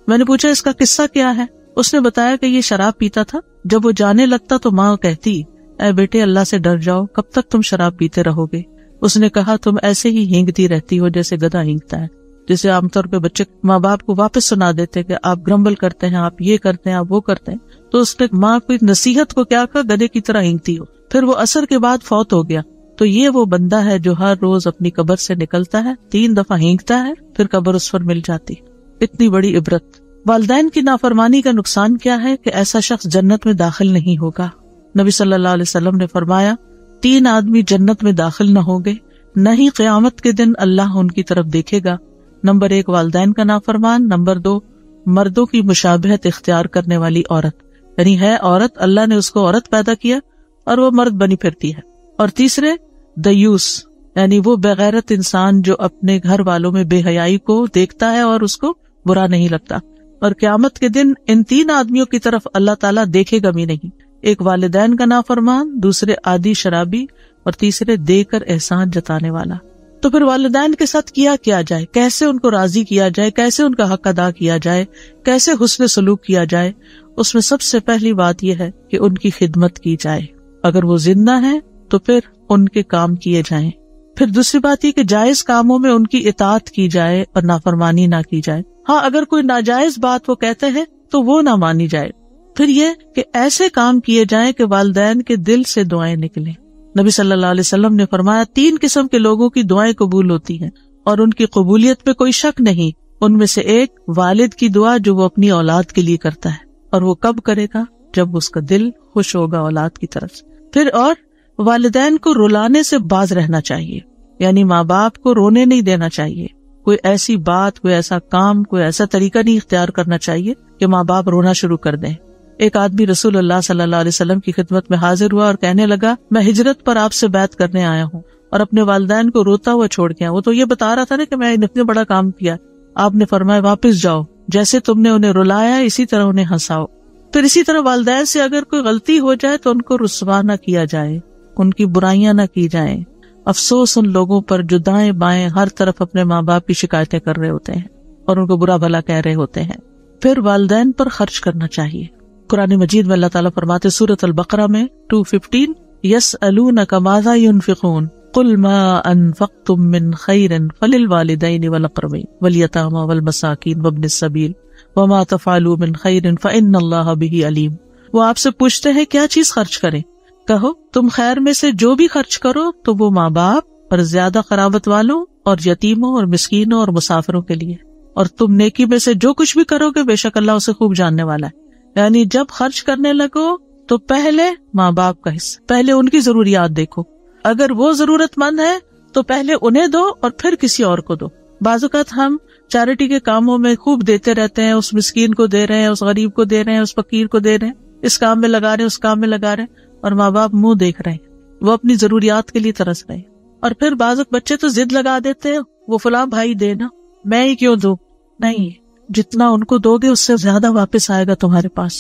میں نے پوچھا اس کا قصہ کیا ہے؟ اس نے بتایا کہ یہ شراب پیتا تھا. جب وہ جانے لگتا تو ماں کہتی اے بیٹے اللہ سے ڈر جاؤ، کب تک تم شراب پیتے رہو گے؟ اس نے کہا تم ایسے ہی ہینگتی رہتی ہو جیسے گدھا ہینگتا ہے. جیسے عام طور پہ بچے ماں باپ کو واپس سنا دیتے کہ آپ گرمبل کرتے ہیں، آپ یہ کرتے ہیں، آپ وہ کرتے ہیں، تو اس نے ماں کی نصیحت کو کیا کہا، گدھے کی طرح ہینگتی ہو. پھر وہ عصر کے بعد فوت ہو گیا. تو یہ وہ بندہ ہے جو ہر روز اپنی قبر سے نکلتا ہے، 3 دفعہ ہینگتا ہے، پھر قبر اس پر مل جاتی. اتنی بڑی عبرت. والدین کی نافرمانی کا نقصان کیا ہے کہ ایسا شخص جنت میں داخل نہیں ہوگا. نبی صلی اللہ علیہ وسلم نے فرمایا 3 آدمی جنت میں داخل نہ ہوں گے، نہ ہی قیامت کے دن اللہ ان کی طرف دیکھے گا. نمبر 1 والدین کا نافرمان، نمبر 2 مردوں کی مشابہت اختیار کرنے والی عورت، یعنی ہے عورت، اللہ نے اس کو عورت پیدا کیا اور وہ مرد بنی پھرتی ہے. اور تیسرے دیوس، یعنی وہ بغیرت انسان جو اپنے گھر والوں میں بے حیائی کو دیکھتا ہے اور اس کو برا نہیں لگتا. اور قیامت کے دن ان 3 آدمیوں کی طرف اللہ تعالیٰ دیکھے گا بھی نہیں. ایک والدین کا نافرمان، دوسرے عادی شرابی، اور تیسرے دے کر احسان جتانے والا. تو پھر والدین کے ساتھ کیا جائے، کیسے ان کو راضی کیا جائے، کیسے ان کا حق ادا کیا جائے، کیسے حسن سلوک کیا جائے؟ اس میں سب سے پہلی بات یہ ہے کہ ان کی خدمت کی جائے. اگر وہ زندہ ہیں تو پھر ان کے کام کیے جائیں. پھر دوسری بات یہ کہ جائز کاموں میں ان کی اطاعت کی جائے اور نافرمانی نہ کی جائے. ہاں اگر کوئی ناجائز بات وہ کہتے ہیں تو وہ نہ مانی جائے. پھر یہ کہ ایسے کام کیے جائیں کہ والدین کے دل سے دعائیں نکلیں. نبی صلی اللہ علیہ وسلم نے فرمایا 3 قسم کے لوگوں کی دعائیں قبول ہوتی ہیں اور ان کی قبولیت میں کوئی شک نہیں. ان میں سے ایک والد کی دعا جو وہ اپنی اولاد کے لیے کرتا ہے، اور وہ کب کرے گا؟ جب اس کا دل خوش ہوگا اولاد کی طرف سے. پھر اور والدین کو رلانے سے باز رہنا چاہیے، یعنی ماں باپ کو رونے نہیں دینا چاہیے. کوئی ایسی بات، کوئی ایسا کام، کوئی ایسا طریقہ نہیں اختیار کرنا چاہیے کہ ماں باپ رونا شروع کر دیں. ایک آدمی رسول اللہ صلی اللہ علیہ وسلم کی خدمت میں حاضر ہوا اور کہنے لگا میں ہجرت پر آپ سے بیعت کرنے آیا ہوں اور اپنے والدین کو روتا ہوا چھوڑ گیا. وہ تو یہ بتا رہا تھا نا کہ میں اتنے بڑا کام کیا. آپ نے فرمایا واپس جاؤ، جیسے تم نے انہیں رلایا اسی طرح انہیں ہنساؤ. پھر اسی طرح والدین سے اگر کوئی غلطی ہو جائے تو ان کو رسوا نہ کیا جائے، ان کی برائیاں نہ کی جائیں. افسوس ان لوگوں پر جو دائیں بائیں ہر طرف اپنے ماں باپ کی شکایتیں کر رہے ہوتے ہیں اور ان کو برا بھلا کہہ رہے ہوتے ہیں. پھر والدین پر خرچ کرنا چاہیے. قرآن مجید میں اللہ تعالیٰ فرماتے سورۃ البقرہ میں 215 یسألونک ماذا ينفقون قل ما انفقتم من خیر فللوالدین والاقربین والیتامی والمساکین وابن السبیل وما تفعلوا من خیر فإن اللہ بہ علیم. وہ آپ سے پوچھتے ہیں کیا چیز خرچ کریں؟ کہو تم خیر میں سے جو بھی خرچ کرو تو وہ ماں باپ اور زیادہ قرابت والوں اور یتیموں اور مسکینوں اور مسافروں کے لیے، اور تم نیکی میں سے جو کچھ بھی کرو گے بے شک اللہ اسے خوب جاننے والا ہے. یعنی جب خرچ کرنے لگو تو پہلے ماں باپ کا حصہ، پہلے ان کی ضروریات دیکھو. اگر وہ ضرورت مند ہے تو پہلے انہیں دو اور پھر کسی اور کو دو. بعض اوقات ہم چیریٹی کے کاموں میں خوب دیتے رہتے ہیں، اس مسکین کو دے رہے ہیں، اس غریب کو دے رہے ہیں، اس فقیر کو دے رہے ہیں، اس کام میں لگا رہے ہیں، اس کام میں لگا رہے ہیں، اور ماں باپ منہ دیکھ رہے ہیں، وہ اپنی ضروریات کے لیے ترس رہے ہیں. اور پھر بعض بچے تو ضد لگا دیتے ہیں وہ فلاں بھائی دینا، میں ہی کیوں دوں. نہیں، جتنا ان کو دو گے اس سے زیادہ واپس آئے گا تمہارے پاس.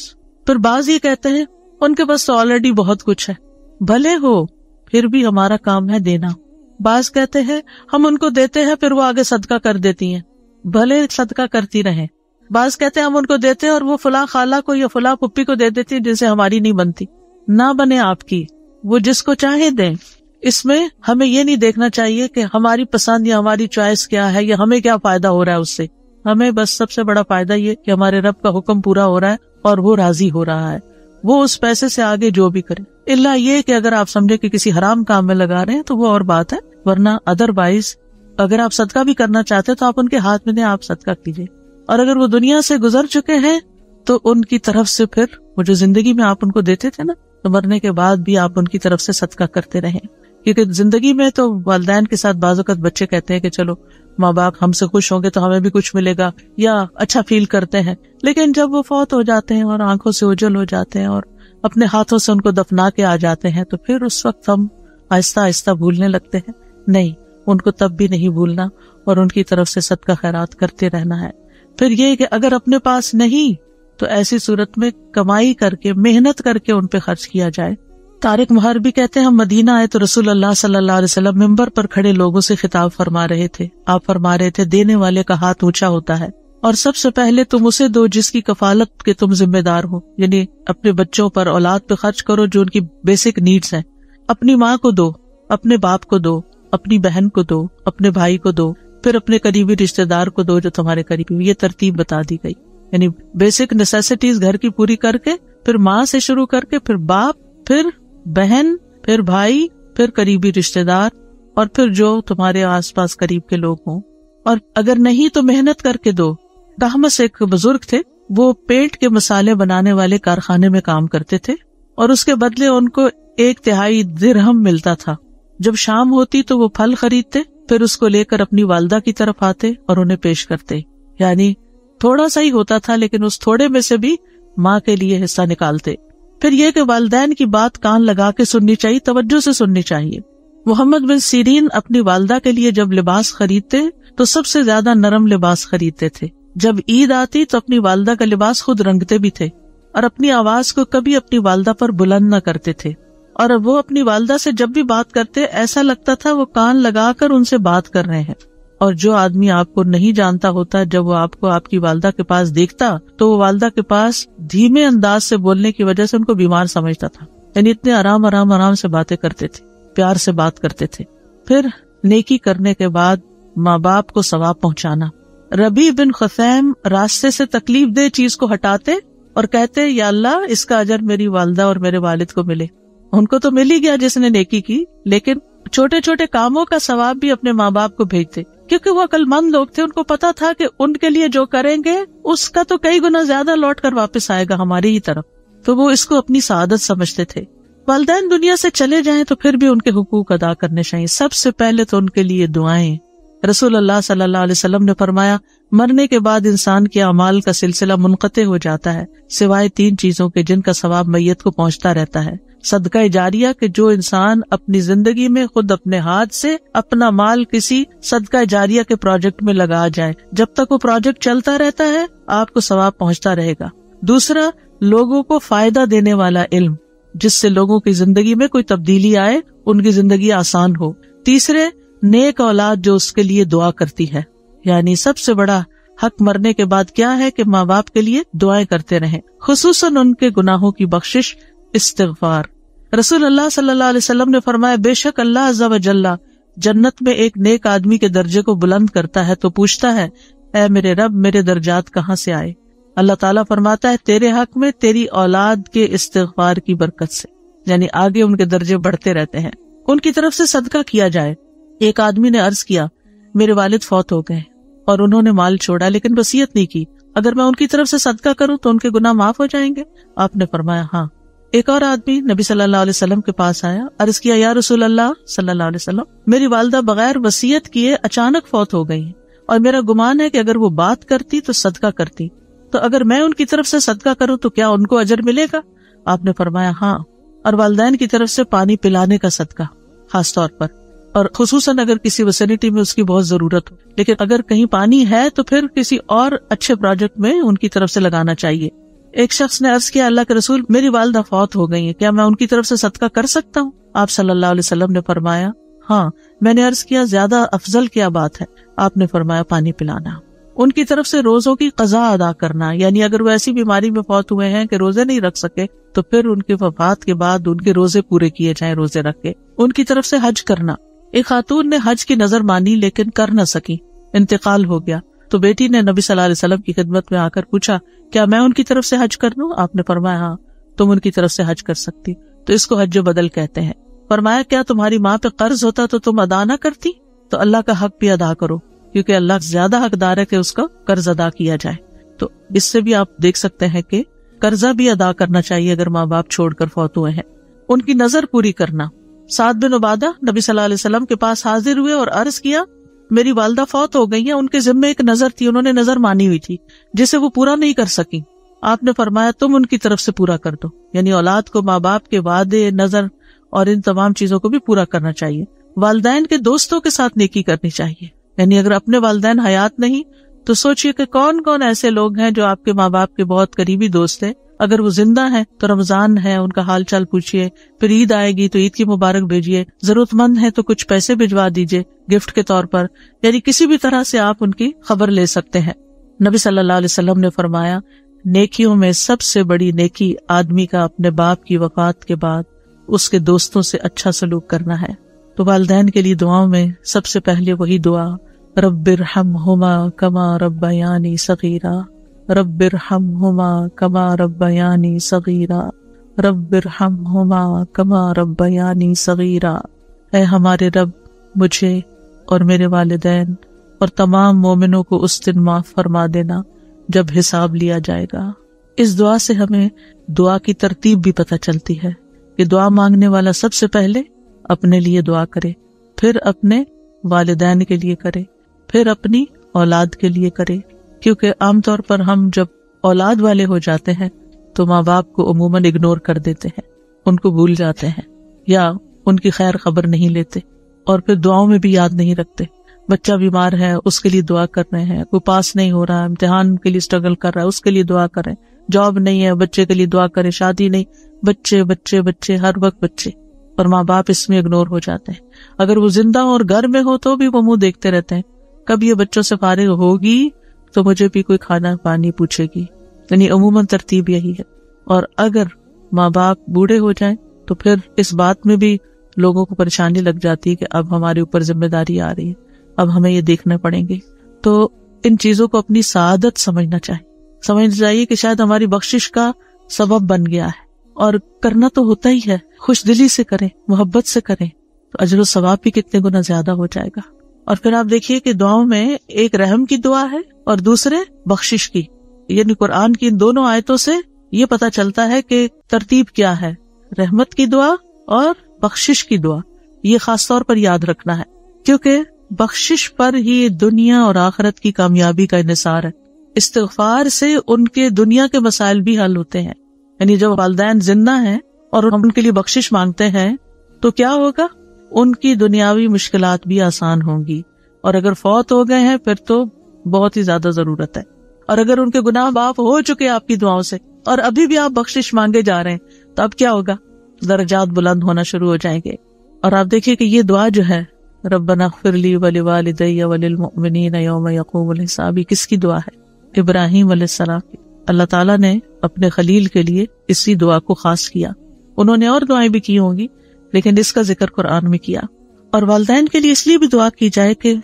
پھر بعض یہ کہتے ہیں ان کے پاس تو آلریڈی بہت کچھ ہے، بھلے ہو پھر بھی ہمارا کام ہے دینا. بعض کہتے ہیں ہم ان کو دیتے ہیں پھر وہ آگے صدقہ کر دیتی ہیں، بھلے صدقہ کرتی رہیں. بعض کہتے ہیں ہم ان کو دیتے ہیں اور وہ فلاں خالہ کو یا فلاں پھپھی کو دے دیتی ہیں جن سے ہماری نہیں بنتی. نہ بنے آپ کی، وہ جس کو چاہے دیں. اس میں ہمیں یہ نہیں دیکھنا چاہیے کہ ہماری پسند یا ہماری چوائس کیا ہے یا ہمیں کیا فائدہ ہو رہا ہے اس سے. ہمیں بس سب سے بڑا فائدہ یہ کہ ہمارے رب کا حکم پورا ہو رہا ہے اور وہ راضی ہو رہا ہے. وہ اس پیسے سے آگے جو بھی کرے، الا یہ کہ اگر آپ سمجھے کہ کسی حرام کام میں لگا رہے ہیں تو وہ اور بات ہے، ورنہ ادروائز اگر آپ صدقہ بھی کرنا چاہتے تو آپ ان کے ہاتھ میں دیں، آپ صدقہ کیجیے. اور اگر وہ دنیا سے گزر چکے ہیں تو ان کی طرف سے پھر وہ جو زندگی میں آپ ان کو دیتے تھے نا، تو مرنے کے بعد بھی آپ ان کی طرف سے صدقہ کرتے رہیں. کیونکہ زندگی میں تو والدین کے ساتھ بعض اوقات بچے کہتے ہیں کہ چلو ماں باپ ہم سے خوش ہوں گے تو ہمیں بھی کچھ ملے گا، یا اچھا فیل کرتے ہیں. لیکن جب وہ فوت ہو جاتے ہیں اور آنکھوں سے اوجھل ہو جاتے ہیں اور اپنے ہاتھوں سے ان کو دفنا کے آ جاتے ہیں تو پھر اس وقت ہم آہستہ آہستہ بھولنے لگتے ہیں. نہیں، ان کو تب بھی نہیں بھولنا اور ان کی طرف سے صدقہ خیرات کرتے رہنا ہے. پھر یہ کہ اگر اپنے پاس نہیں تو ایسی صورت میں کمائی کر کے، محنت کر کے ان پہ خرچ کیا جائے. طارق مہر بھی کہتے ہیں ہم مدینہ آئے تو رسول اللہ صلی اللہ علیہ وسلم ممبر پر کھڑے لوگوں سے خطاب فرما رہے تھے. آپ فرما رہے تھے دینے والے کا ہاتھ اونچا ہوتا ہے اور سب سے پہلے تم اسے دو جس کی کفالت کے تم ذمہ دار ہو، یعنی اپنے بچوں پر، اولاد پہ خرچ کرو جو ان کی بیسک نیڈز ہیں. اپنی ماں کو دو، اپنے باپ کو دو، اپنی بہن کو دو، اپنے بھائی کو دو، پھر اپنے قریبی رشتہ دار کو دو جو تمہارے قریبی. یہ ترتیب بتا دی گئی، یعنی بیسک نیسیسٹیز گھر کی پوری کر کے، پھر ماں سے شروع کر کے، پھر باپ، پھر بہن، پھر بھائی، پھر قریبی رشتہ دار، اور پھر جو تمہارے آس پاس قریب کے لوگ ہوں. اور اگر نہیں تو محنت کر کے دو. دہمس ایک بزرگ تھے، وہ پینٹ کے مسالے بنانے والے کارخانے میں کام کرتے تھے اور اس کے بدلے ان کو 1/3 درہم ملتا تھا. جب شام ہوتی تو وہ پھل خریدتے، پھر اس کو لے کر اپنی والدہ کی طرف آتے اور انہیں پیش کرتے. یعنی تھوڑا سا ہی ہوتا تھا لیکن اس تھوڑے میں سے بھی ماں کے لیے حصہ نکالتے. پھر یہ کہ والدین کی بات کان لگا کے سننی چاہیے، توجہ سے سننی چاہیے. محمد بن سیرین اپنی والدہ کے لیے جب لباس خریدتے تو سب سے زیادہ نرم لباس خریدتے تھے. جب عید آتی تو اپنی والدہ کا لباس خود رنگتے بھی تھے اور اپنی آواز کو کبھی اپنی والدہ پر بلند نہ کرتے تھے. اور وہ اپنی والدہ سے جب بھی بات کرتے ایسا لگتا تھا وہ کان لگا کر ان سے بات کر رہے ہیں. اور جو آدمی آپ کو نہیں جانتا ہوتا، جب وہ آپ کو آپ کی والدہ کے پاس دیکھتا تو وہ والدہ کے پاس دھیمے انداز سے بولنے کی وجہ سے ان کو بیمار سمجھتا تھا. یعنی اتنے آرام سے باتیں کرتے تھے، پیار سے بات کرتے تھے. پھر نیکی کرنے کے بعد ماں باپ کو ثواب پہنچانا. ربیع بن خثیم راستے سے تکلیف دہ چیز کو ہٹاتے اور کہتے یا اللہ اس کا اجر میری والدہ اور میرے والد کو ملے. ان کو تو مل ہی گیا جس نے نیکی کی، لیکن چھوٹے چھوٹے کاموں کا ثواب بھی اپنے ماں باپ کو بھیجتے، کیونکہ وہ عقل مند لوگ تھے. ان کو پتا تھا کہ ان کے لیے جو کریں گے اس کا تو کئی گنا زیادہ لوٹ کر واپس آئے گا ہماری ہی طرف. تو وہ اس کو اپنی سعادت سمجھتے تھے. والدین دنیا سے چلے جائیں تو پھر بھی ان کے حقوق ادا کرنے چاہیے. سب سے پہلے تو ان کے لیے دعائیں. رسول اللہ صلی اللہ علیہ وسلم نے فرمایا مرنے کے بعد انسان کے اعمال کا سلسلہ منقطع ہو جاتا ہے سوائے 3 چیزوں کے جن کا ثواب میت کو پہنچتا رہتا ہے. صدقہ جاریہ کہ جو انسان اپنی زندگی میں خود اپنے ہاتھ سے اپنا مال کسی صدقہ جاریہ کے پروجیکٹ میں لگا جائے، جب تک وہ پروجیکٹ چلتا رہتا ہے آپ کو ثواب پہنچتا رہے گا. دوسرا، لوگوں کو فائدہ دینے والا علم جس سے لوگوں کی زندگی میں کوئی تبدیلی آئے، ان کی زندگی آسان ہو. تیسرے، نیک اولاد جو اس کے لیے دعا کرتی ہے. یعنی سب سے بڑا حق مرنے کے بعد کیا ہے کہ ماں باپ کے لیے دعائیں کرتے رہیں، خصوصاً ان کے گناہوں کی بخشش، استغفار. رسول اللہ صلی اللہ علیہ وسلم نے فرمایا بے شک اللہ عز و جل جنت میں ایک نیک آدمی کے درجے کو بلند کرتا ہے تو پوچھتا ہے اے میرے رب میرے درجات کہاں سے آئے؟ اللہ تعالیٰ فرماتا ہے تیرے حق میں تیری اولاد کے استغفار کی برکت سے. یعنی آگے ان کے درجے بڑھتے رہتے ہیں. ان کی طرف سے صدقہ کیا جائے. ایک آدمی نے عرض کیا میرے والد فوت ہو گئے اور انہوں نے مال چھوڑا لیکن وصیت نہیں کی، اگر میں ان کی طرف سے صدقہ کروں تو ان کے گناہ معاف ہو جائیں گے؟ آپ نے فرمایا ہاں. ایک اور آدمی نبی صلی اللہ علیہ وسلم کے پاس آیا، عرض کیا یا رسول اللہ صلی اللہ علیہ وسلم میری والدہ بغیر وصیت کیے اچانک فوت ہو گئی اور میرا گمان ہے کہ اگر وہ بات کرتی تو صدقہ کرتی، تو اگر میں ان کی طرف سے صدقہ کروں تو کیا ان کو اجر ملے گا؟ آپ نے فرمایا ہاں. اور والدین کی طرف سے پانی پلانے کا صدقہ خاص طور پر، اور خصوصاً اگر کسی ویسینٹی میں اس کی بہت ضرورت ہو، لیکن اگر کہیں پانی ہے تو پھر کسی اور اچھے پروجیکٹ میں ان کی طرف سے لگانا چاہیے. ایک شخص نے عرض کیا اللہ کے رسول میری والدہ فوت ہو گئی ہیں، کیا میں ان کی طرف سے صدقہ کر سکتا ہوں؟ آپ صلی اللہ علیہ وسلم نے فرمایا ہاں. میں نے عرض کیا زیادہ افضل کیا بات ہے؟ آپ نے فرمایا پانی پلانا. ان کی طرف سے روزوں کی قضا ادا کرنا، یعنی اگر وہ ایسی بیماری میں فوت ہوئے ہیں کہ روزے نہیں رکھ سکے تو پھر ان کے وفات کے بعد ان کے روزے پورے کیے جائیں روزے رکھ کے. ان کی طرف سے حج کرنا. ایک خاتون نے حج کی نظر مانی لیکن کر نہ سکی، انتقال ہو گیا تو بیٹی نے نبی صلی اللہ علیہ وسلم کی خدمت میں آ کر پوچھا کیا میں ان کی طرف سے حج کر دوں؟ آپ نے فرمایا ہاں تم ان کی طرف سے حج کر سکتی. تو اس کو حج بدل کہتے ہیں. فرمایا کیا تمہاری ماں پہ قرض ہوتا تو تم ادا نہ کرتی؟ تو اللہ کا حق بھی ادا کرو کیونکہ اللہ زیادہ حقدار ہے کہ اس کا قرض ادا کیا جائے. تو اس سے بھی آپ دیکھ سکتے ہیں کہ قرضہ بھی ادا کرنا چاہیے اگر ماں باپ چھوڑ کر فوت ہوئے ہیں. ان کی نظر پوری کرنا. سعد بن عبادہ نبی صلی اللہ علیہ وسلم کے پاس حاضر ہوئے اور عرض کیا میری والدہ فوت ہو گئی ہیں، ان کے ذمے ایک نظر تھی، انہوں نے نظر مانی ہوئی تھی جسے وہ پورا نہیں کر سکی. آپ نے فرمایا تم ان کی طرف سے پورا کر دو. یعنی اولاد کو ماں باپ کے وعدے، نظر اور ان تمام چیزوں کو بھی پورا کرنا چاہیے. والدین کے دوستوں کے ساتھ نیکی کرنی چاہیے. یعنی اگر اپنے والدین حیات نہیں تو سوچئے کہ کون کون ایسے لوگ ہیں جو آپ کے ماں باپ کے بہت قریبی دوست ہیں. اگر وہ زندہ ہیں تو رمضان ہے ان کا حال چال پوچھیے، پھر عید آئے گی تو عید کی مبارک بھیجیے، ضرورت مند ہے تو کچھ پیسے بھجوا دیجیے گفٹ کے طور پر. یعنی کسی بھی طرح سے آپ ان کی خبر لے سکتے ہیں. نبی صلی اللہ علیہ وسلم نے فرمایا نیکیوں میں سب سے بڑی نیکی آدمی کا اپنے باپ کی وفات کے بعد اس کے دوستوں سے اچھا سلوک کرنا ہے. تو والدین کے لیے دعاؤں میں سب سے پہلے وہی دعا رب ارحمہما کما ربیانی صغیرا، رب ارحمہما کما ربیانی صغیرا، رب ارحمہما کما ربیانی صغیرا. اے ہمارے رب، مجھے اور میرے والدین اور تمام مومنوں کو اس دن معاف فرما دینا جب حساب لیا جائے گا. اس دعا سے ہمیں دعا کی ترتیب بھی پتہ چلتی ہے کہ دعا مانگنے والا سب سے پہلے اپنے لیے دعا کرے، پھر اپنے والدین کے لیے کرے، پھر اپنی اولاد کے لیے کرے. کیونکہ عام طور پر ہم جب اولاد والے ہو جاتے ہیں تو ماں باپ کو عموماً اگنور کر دیتے ہیں، ان کو بھول جاتے ہیں یا ان کی خیر خبر نہیں لیتے، اور پھر دعاؤں میں بھی یاد نہیں رکھتے. بچہ بیمار ہے، اس کے لیے دعا کر رہے ہیں، کوئی پاس نہیں ہو رہا، امتحان کے لیے اسٹرگل کر رہا ہے، اس کے لیے دعا کریں، جاب نہیں ہے، بچے کے لیے دعا کریں، شادی نہیں، بچے بچے بچے، ہر وقت بچے، اور ماں باپ اس میں اگنور ہو جاتے ہیں. اگر وہ زندہ اور گھر میں ہو تو بھی وہ منہ دیکھتے رہتے ہیں، کب یہ بچوں سے فارغ ہوگی تو مجھے بھی کوئی کھانا پانی پوچھے گی. یعنی عموماً ترتیب یہی ہے. اور اگر ماں باپ بوڑھے ہو جائیں تو پھر اس بات میں بھی لوگوں کو پریشانی لگ جاتی ہے کہ اب ہمارے اوپر ذمہ داری آ رہی ہے، اب ہمیں یہ دیکھنے پڑیں گے. تو ان چیزوں کو اپنی سعادت سمجھنا چاہیے کہ شاید ہماری بخشش کا سبب بن گیا ہے، اور کرنا تو ہوتا ہی ہے، خوش دلی سے کریں، محبت سے کریں تو اجر و ثواب بھی کتنے گنا زیادہ ہو جائے گا. اور پھر آپ دیکھیے کہ دعاؤں میں ایک رحم کی دعا ہے اور دوسرے بخشش کی. یعنی قرآن کی ان دونوں آیتوں سے یہ پتا چلتا ہے کہ ترتیب کیا ہے، رحمت کی دعا اور بخشش کی دعا. یہ خاص طور پر یاد رکھنا ہے کیونکہ بخشش پر ہی دنیا اور آخرت کی کامیابی کا انحصار ہے. استغفار سے ان کے دنیا کے مسائل بھی حل ہوتے ہیں. یعنی جب والدین زندہ ہیں اور ہم ان کے لیے بخشش مانگتے ہیں تو کیا ہوگا، ان کی دنیاوی مشکلات بھی آسان ہوں گی. اور اگر فوت ہو گئے ہیں پھر تو بہت ہی زیادہ ضرورت ہے. اور اگر ان کے گناہ معاف ہو چکے آپ کی دعاؤں سے اور ابھی بھی آپ بخشش مانگے جا رہے ہیں تو اب کیا ہوگا، درجات بلند ہونا شروع ہو جائیں گے. اور آپ دیکھیے کہ یہ دعا جو ہے ربنا اغفر لی ولوالدی وللمؤمنین یوم یقوم الحساب، کس کی دعا ہے؟ ابراہیم علیہ السلام کی. اللہ تعالیٰ نے اپنے خلیل کے لیے اسی دعا کو خاص کیا. انہوں نے اور دعائیں بھی کی ہوں گی لیکن اس کا ذکر قرآن میں کیا. اور والدین کے لیے اس لیے بھی دعا کی جائے کہ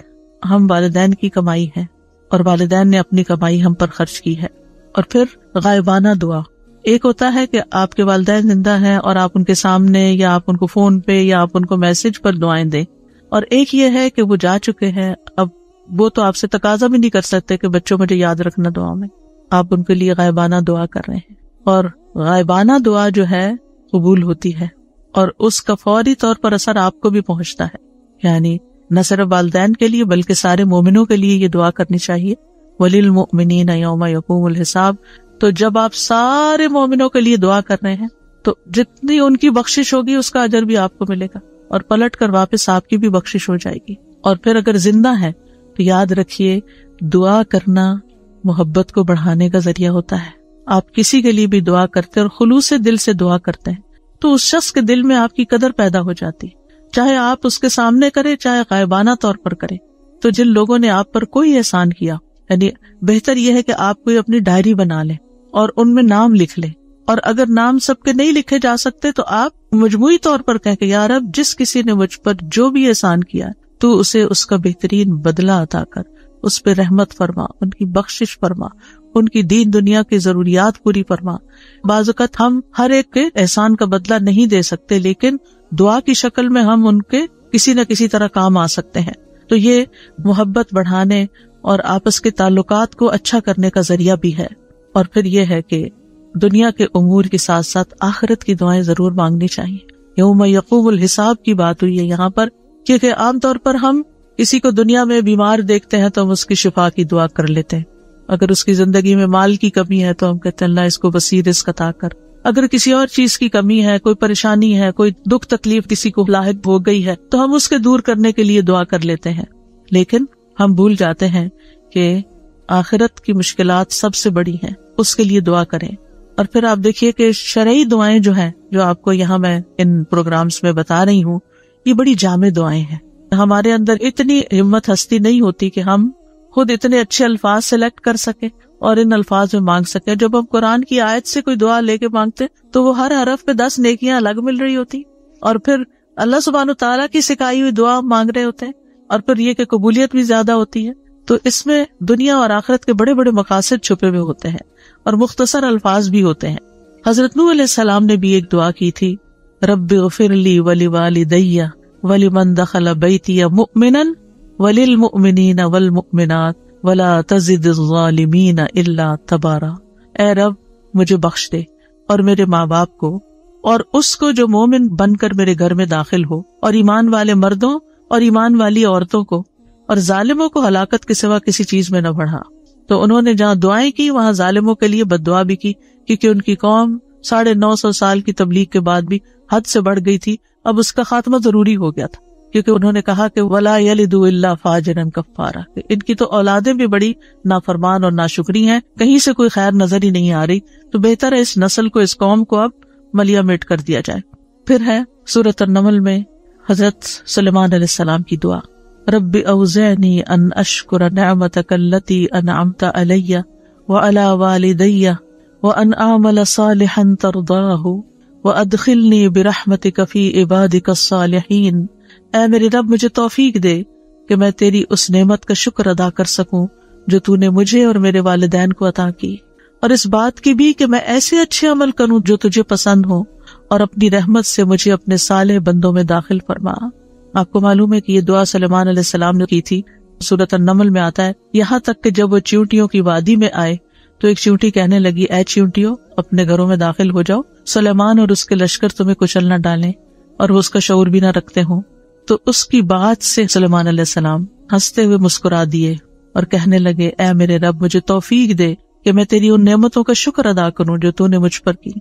ہم والدین کی کمائی ہے اور والدین نے اپنی کمائی ہم پر خرچ کی ہے. اور پھر غائبانہ دعا، ایک ہوتا ہے کہ آپ کے والدین زندہ ہیں اور آپ ان کے سامنے یا آپ ان کو فون پہ یا آپ ان کو میسج پر دعائیں دیں، اور ایک یہ ہے کہ وہ جا چکے ہیں، اب وہ تو آپ سے تقاضا بھی نہیں کر سکتے کہ بچوں مجھے یاد رکھنا دعا میں، آپ ان کے لیے غائبانہ دعا کر رہے ہیں. اور غائبانہ دعا جو ہے قبول ہوتی ہے اور اس کا فوری طور پر اثر آپ کو بھی پہنچتا ہے. یعنی نہ صرف والدین کے لیے بلکہ سارے مومنوں کے لیے یہ دعا کرنی چاہیے، وَلِلْمُؤْمِنِينَ يَوْمَ يَقُومُ الْحِسَابُ. تو جب آپ سارے مومنوں کے لیے دعا کر رہے ہیں تو جتنی ان کی بخشش ہوگی اس کا اجر بھی آپ کو ملے گا اور پلٹ کر واپس آپ کی بھی بخشش ہو جائے گی. اور پھر اگر زندہ ہے تو یاد رکھیے دعا کرنا محبت کو بڑھانے کا ذریعہ ہوتا ہے. آپ کسی کے لیے بھی دعا کرتے اور خلوص دل سے دعا کرتے ہیں تو اس شخص کے دل میں آپ کی قدر پیدا ہو جاتی، چاہے آپ اس کے سامنے کریں چاہے غائبانہ طور پر کریں. تو جن لوگوں نے آپ پر کوئی احسان کیا، یعنی بہتر یہ ہے کہ آپ کوئی اپنی ڈائری بنا لیں اور ان میں نام لکھ لیں، اور اگر نام سب کے نہیں لکھے جا سکتے تو آپ مجموعی طور پر کہیں کہ یا رب جس کسی نے مجھ پر جو بھی احسان کیا تو اسے اس کا بہترین بدلہ عطا کر، اس پہ رحمت فرما، ان کی بخشش فرما، ان کی دین دنیا کی ضروریات پوری فرما. بعض اوقات ہم ہر ایک کے احسان کا بدلہ نہیں دے سکتے لیکن دعا کی شکل میں ہم ان کے کسی نہ کسی طرح کام آ سکتے ہیں. تو یہ محبت بڑھانے اور آپس کے تعلقات کو اچھا کرنے کا ذریعہ بھی ہے. اور پھر یہ ہے کہ دنیا کے امور کے ساتھ ساتھ آخرت کی دعائیں ضرور مانگنی چاہیے. یوم یقوم الحساب کی بات ہوئی ہے یہاں پر، کیونکہ عام طور پر ہم کسی کو دنیا میں بیمار دیکھتے ہیں تو ہم اس کی شفا کی دعا کر لیتے ہیں. اگر اس کی زندگی میں مال کی کمی ہے تو ہم کہتے ہیں اللہ اس کو وسیع رزق عطا کر. اگر کسی اور چیز کی کمی ہے، کوئی پریشانی ہے، کوئی دکھ تکلیف کسی کو لاحق ہو گئی ہے تو ہم اس کے دور کرنے کے لیے دعا کر لیتے ہیں. لیکن ہم بھول جاتے ہیں کہ آخرت کی مشکلات سب سے بڑی ہیں، اس کے لیے دعا کریں. اور پھر آپ دیکھیے کہ شرعی دعائیں جو ہیں جو آپ کو یہاں میں ان پروگرامز میں بتا رہی ہوں یہ بڑی جامع دعائیں ہیں. ہمارے اندر اتنی ہمت ہستی نہیں ہوتی کہ ہم خود اتنے اچھے الفاظ سلیکٹ کر سکے اور ان الفاظ میں مانگ سکے. جب ہم قرآن کی آیت سے کوئی دعا لے کے مانگتے تو وہ ہر حرف پہ 10 نیکیاں الگ مل رہی ہوتی, اور پھر اللہ سبحانہ تعالیٰ کی سکھائی ہوئی دعا مانگ رہے ہوتے ہیں, اور پھر یہ کہ قبولیت بھی زیادہ ہوتی ہے. تو اس میں دنیا اور آخرت کے بڑے بڑے مقاصد چھپے ہوئے ہوتے ہیں اور مختصر الفاظ بھی ہوتے ہیں. حضرت نوح علیہ السلام نے بھی ایک دعا کی تھی, رب اغفر لی ولوالدی ولمن دخل بیتی مؤمنا وللمؤمنین والمؤمنات ولا تزد الظالمین الا تبارا. اے رب مجھے بخش دے اور میرے ماں باپ کو اور اس کو جو مومن بن کر میرے گھر میں داخل ہو, اور ایمان والے مردوں اور ایمان والی عورتوں کو, اور ظالموں کو ہلاکت کے سوا کسی چیز میں نہ بڑھا. تو انہوں نے جہاں دعائیں کی وہاں ظالموں کے لیے بد دعا بھی کی, کیونکہ ان کی قوم 950 سال کی تبلیغ کے بعد بھی حد سے بڑھ گئی تھی. اب اس کا خاتمہ ضروری ہو گیا تھا, کیونکہ انہوں نے کہا کہ وَلَا يَلِدُ إِلَّا فَاجِرًا كَفَّارًا, ان کی تو اولادیں بھی بڑی نافرمان اور ناشکری ہیں, کہیں سے کوئی خیر نظر ہی نہیں آ رہی. تو بہتر ہے اس نسل کو, اس قوم کو اب ملیا میٹ کر دیا جائے. پھر ہے سورۃ النمل میں حضرت سلیمان علیہ السلام کی دعا, رب اوزعنی ان اشکر نعمتک التی انعمت علی وعلی والدی وان اعمل صالحا ترضاہ وادخلنی برحمتک فی عبادک الصالحین. اے میرے رب مجھے توفیق دے کہ میں تیری اس نعمت کا شکر ادا کر سکوں جو تو نے مجھے اور میرے والدین کو عطا کی, اور اس بات کی بھی کہ میں ایسے اچھے عمل کروں جو تجھے پسند ہو, اور اپنی رحمت سے مجھے اپنے صالح بندوں میں داخل فرما. آپ کو معلوم ہے کہ یہ دعا سلیمان علیہ السلام نے کی تھی. سورۃ النمل میں آتا ہے, یہاں تک کہ جب وہ چیونٹیوں کی وادی میں آئے تو ایک چیونٹی کہنے لگی, اے چیونٹیوں اپنے گھروں میں داخل ہو جاؤ, سلیمان اور اس کے لشکر تمہیں کچل نہ ڈالیں اور وہ اس کا شعور بھی نہ رکھتے ہوں. تو اس کی بات سے سلیمان علیہ السلام ہنستے ہوئے مسکرا دیے اور کہنے لگے, اے میرے رب مجھے توفیق دے کہ میں تیری ان نعمتوں کا شکر ادا کروں جو تو نے مجھ پر کی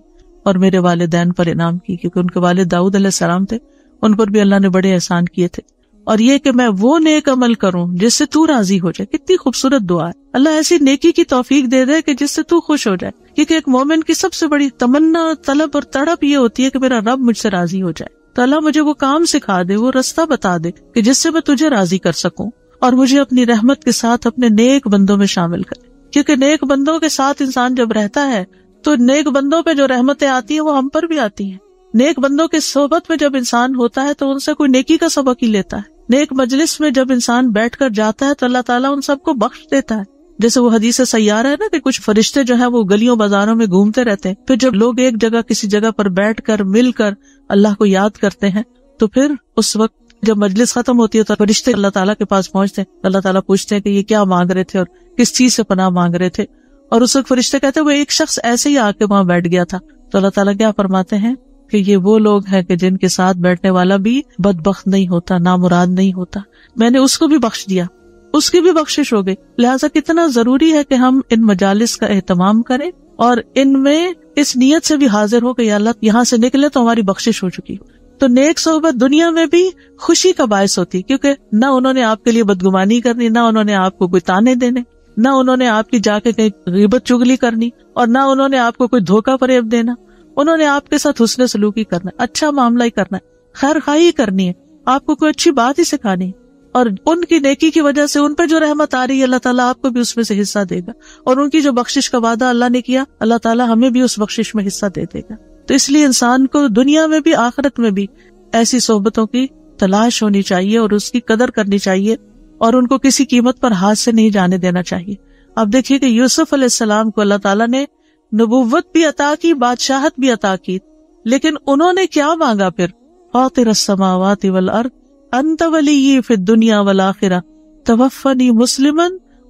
اور میرے والدین پر انعام کی, کیونکہ ان کے والد داؤد علیہ السلام تھے, ان پر بھی اللہ نے بڑے احسان کیے تھے. اور یہ کہ میں وہ نیک عمل کروں جس سے تو راضی ہو جائے. کتنی خوبصورت دعا ہے, اللہ ایسی نیکی کی توفیق دے دے کہ جس سے تو خوش ہو جائے, کیونکہ ایک مومن کی سب سے بڑی تمنا, طلب اور تڑپ یہ ہوتی ہے کہ میرا رب مجھ سے راضی ہو جائے. تو اللہ مجھے وہ کام سکھا دے, وہ رستہ بتا دے کہ جس سے میں تجھے راضی کر سکوں, اور مجھے اپنی رحمت کے ساتھ اپنے نیک بندوں میں شامل کرے. کیونکہ نیک بندوں کے ساتھ انسان جب رہتا ہے تو نیک بندوں پہ جو رحمتیں آتی ہیں وہ ہم پر بھی آتی ہیں. نیک بندوں کے صحبت میں جب انسان ہوتا ہے تو ان سے کوئی نیکی کا سبق ہی لیتا ہے. نیک مجلس میں جب انسان بیٹھ کر جاتا ہے تو اللہ تعالیٰ ان سب کو بخش دیتا ہے. جیسے وہ حدیث سیارہ ہے نا کہ کچھ فرشتے جو ہیں وہ گلیوں بازاروں میں گھومتے رہتے ہیں, پھر جب لوگ ایک جگہ کسی جگہ پر بیٹھ کر مل کر اللہ کو یاد کرتے ہیں تو پھر اس وقت جب مجلس ختم ہوتی ہے تو فرشتے اللہ تعالیٰ کے پاس پہنچتے ہیں. اللہ تعالیٰ پوچھتے ہیں کہ یہ کیا مانگ رہے تھے اور کس چیز سے پناہ مانگ رہے تھے, اور اس وقت فرشتے کہتے ہیں وہ ایک شخص ایسے ہی آ کے وہاں بیٹھ گیا تھا. تو اللہ تعالیٰ کیا فرماتے ہیں کہ یہ وہ لوگ ہیں کہ جن کے ساتھ بیٹھنے والا بھی بدبخت نہیں ہوتا, نامراد نہیں ہوتا, میں نے اس کو بھی بخش دیا, اس کی بھی بخشش ہو گئی. لہٰذا کتنا ضروری ہے کہ ہم ان مجالس کا اہتمام کریں اور ان میں اس نیت سے بھی حاضر ہو کہ یا اللہ یہاں سے نکلے تو ہماری بخشش ہو چکی. تو نیک صحبت دنیا میں بھی خوشی کا باعث ہوتی, کیونکہ نہ انہوں نے آپ کے لیے بدگمانی کرنی, نہ انہوں نے آپ کو کوئی تانے دینے, نہ انہوں نے آپ کی جا کے کہیں غیبت چگلی کرنی, اور نہ انہوں نے آپ کو کوئی دھوکہ فریب دینا. انہوں نے آپ کے ساتھ حسن سلوکی کرنا ہے, اچھا معاملہ ہی کرنا ہے, خیر خواہی کرنی ہے, آپ کو کوئی اچھی بات ہی سکھانی, اور ان کی نیکی کی وجہ سے ان پہ جو رحمت آ رہی ہے اللہ تعالیٰ آپ کو بھی اس میں سے حصہ دے گا, اور ان کی جو بخشش کا وعدہ اللہ نے کیا اللہ تعالیٰ ہمیں بھی اس بخشش میں حصہ دے دے گا. تو اس لیے انسان کو دنیا میں بھی آخرت میں بھی ایسی صحبتوں کی تلاش ہونی چاہیے اور اس کی قدر کرنی چاہیے, اور ان کو کسی قیمت پر ہاتھ سے نہیں جانے دینا چاہیے. اب دیکھیے کہ یوسف علیہ السلام کو اللہ تعالیٰ نے نبوت بھی عطا کی, بادشاہت بھی عطا کی, لیکن انہوں نے کیا مانگا پھر, فاطر السماوات والارض انت ولی فی الدنیا والآخرہ توفنی مسلما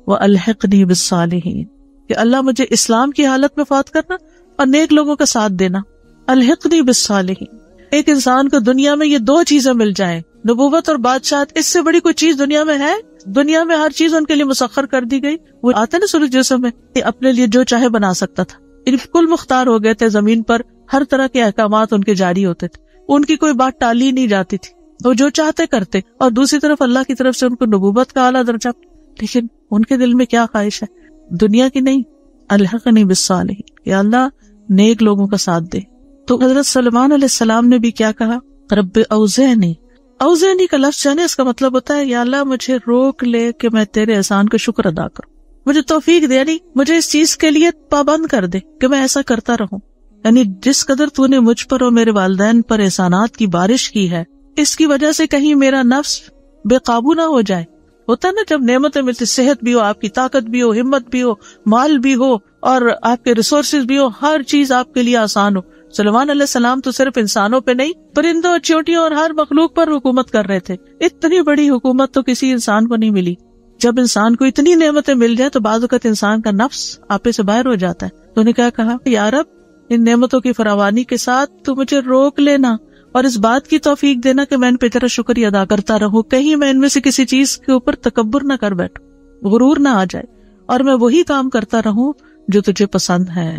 والحقنی بالصالحین, کہ اللہ مجھے اسلام کی حالت میں فوت کرنا اور نیک لوگوں کا ساتھ دینا. الحقنی بالصالحین, ایک انسان کو دنیا میں یہ 2 چیزیں مل جائیں, نبوت اور بادشاہت, اس سے بڑی کوئی چیز دنیا میں ہے؟ دنیا میں ہر چیز ان کے لیے مسخر کر دی گئی. وہ آتا نا سورۃ یوسف میں, اپنے لیے جو چاہے بنا سکتا تھا, بالکل مختار ہو گئے تھے, زمین پر ہر طرح کے احکامات ان کے جاری ہوتے تھے, ان کی کوئی بات ٹالی نہیں جاتی تھی, وہ جو چاہتے کرتے. اور دوسری طرف اللہ کی طرف سے ان کو نبوت کا اعلیٰ درجہ, لیکن ان کے دل میں کیا خواہش ہے, دنیا کی نہیں, الحقنی بالصالحین, کہ اللہ نیک لوگوں کا ساتھ دے. تو حضرت سلیمان علیہ السلام نے بھی کیا کہا, رب اوزعنی اوزعنی کا لفظ جانے اس کا مطلب ہوتا ہے یا اللہ مجھے روک لے کہ میں تیرے احسان کا شکر ادا کروں، مجھے توفیق دے، یعنی مجھے اس چیز کے لیے پابند کر دے کہ میں ایسا کرتا رہوں. یعنی جس قدر تو نے مجھ پر اور میرے والدین پر احسانات کی بارش کی ہے، اس کی وجہ سے کہیں میرا نفس بے قابو نہ ہو جائے. ہوتا ہے نا جب نعمتیں ملتی، صحت بھی ہو، آپ کی طاقت بھی ہو، ہمت بھی ہو، مال بھی ہو، اور آپ کے ریسورسز بھی ہو، ہر چیز آپ کے لیے آسان ہو. سلیمان علیہ السلام تو صرف انسانوں پہ نہیں، پرندوں، چیونٹیوں اور ہر مخلوق پر حکومت کر رہے تھے. اتنی بڑی حکومت تو کسی انسان کو نہیں ملی. جب انسان کو اتنی نعمتیں مل جائیں تو بعض اوقات انسان کا نفس آپے سے باہر ہو جاتا ہے. تو انہیں کیا کہا، یا رب ان نعمتوں کی فراوانی کے ساتھ تو مجھے روک لینا اور اس بات کی توفیق دینا کہ میں ان پہ تیرا شکریہ ادا کرتا رہوں، کہیں میں ان میں سے کسی چیز کے اوپر تکبر نہ کر بیٹھوں، غرور نہ آ جائے، اور میں وہی کام کرتا رہوں جو تجھے پسند ہے.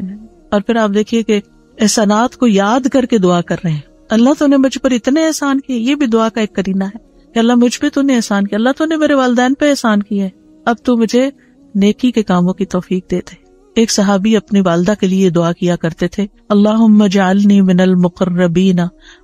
اور پھر آپ دیکھیے کہ احسانات کو یاد کر کے دعا کر رہے ہیں. اللہ تو نے مجھ پر اتنے احسان کیے، یہ بھی دعا کا ایک کرینہ ہے کہ اللہ مجھ پہ تو نے احسان کیا، اللہ تو نے میرے والدین پہ احسان کیا ہے، اب تو مجھے نیکی کے کاموں کی توفیق دے دے. ایک صحابی اپنی والدہ کے لیے دعا کیا کرتے تھے، اللہم اجعلنی من المقربین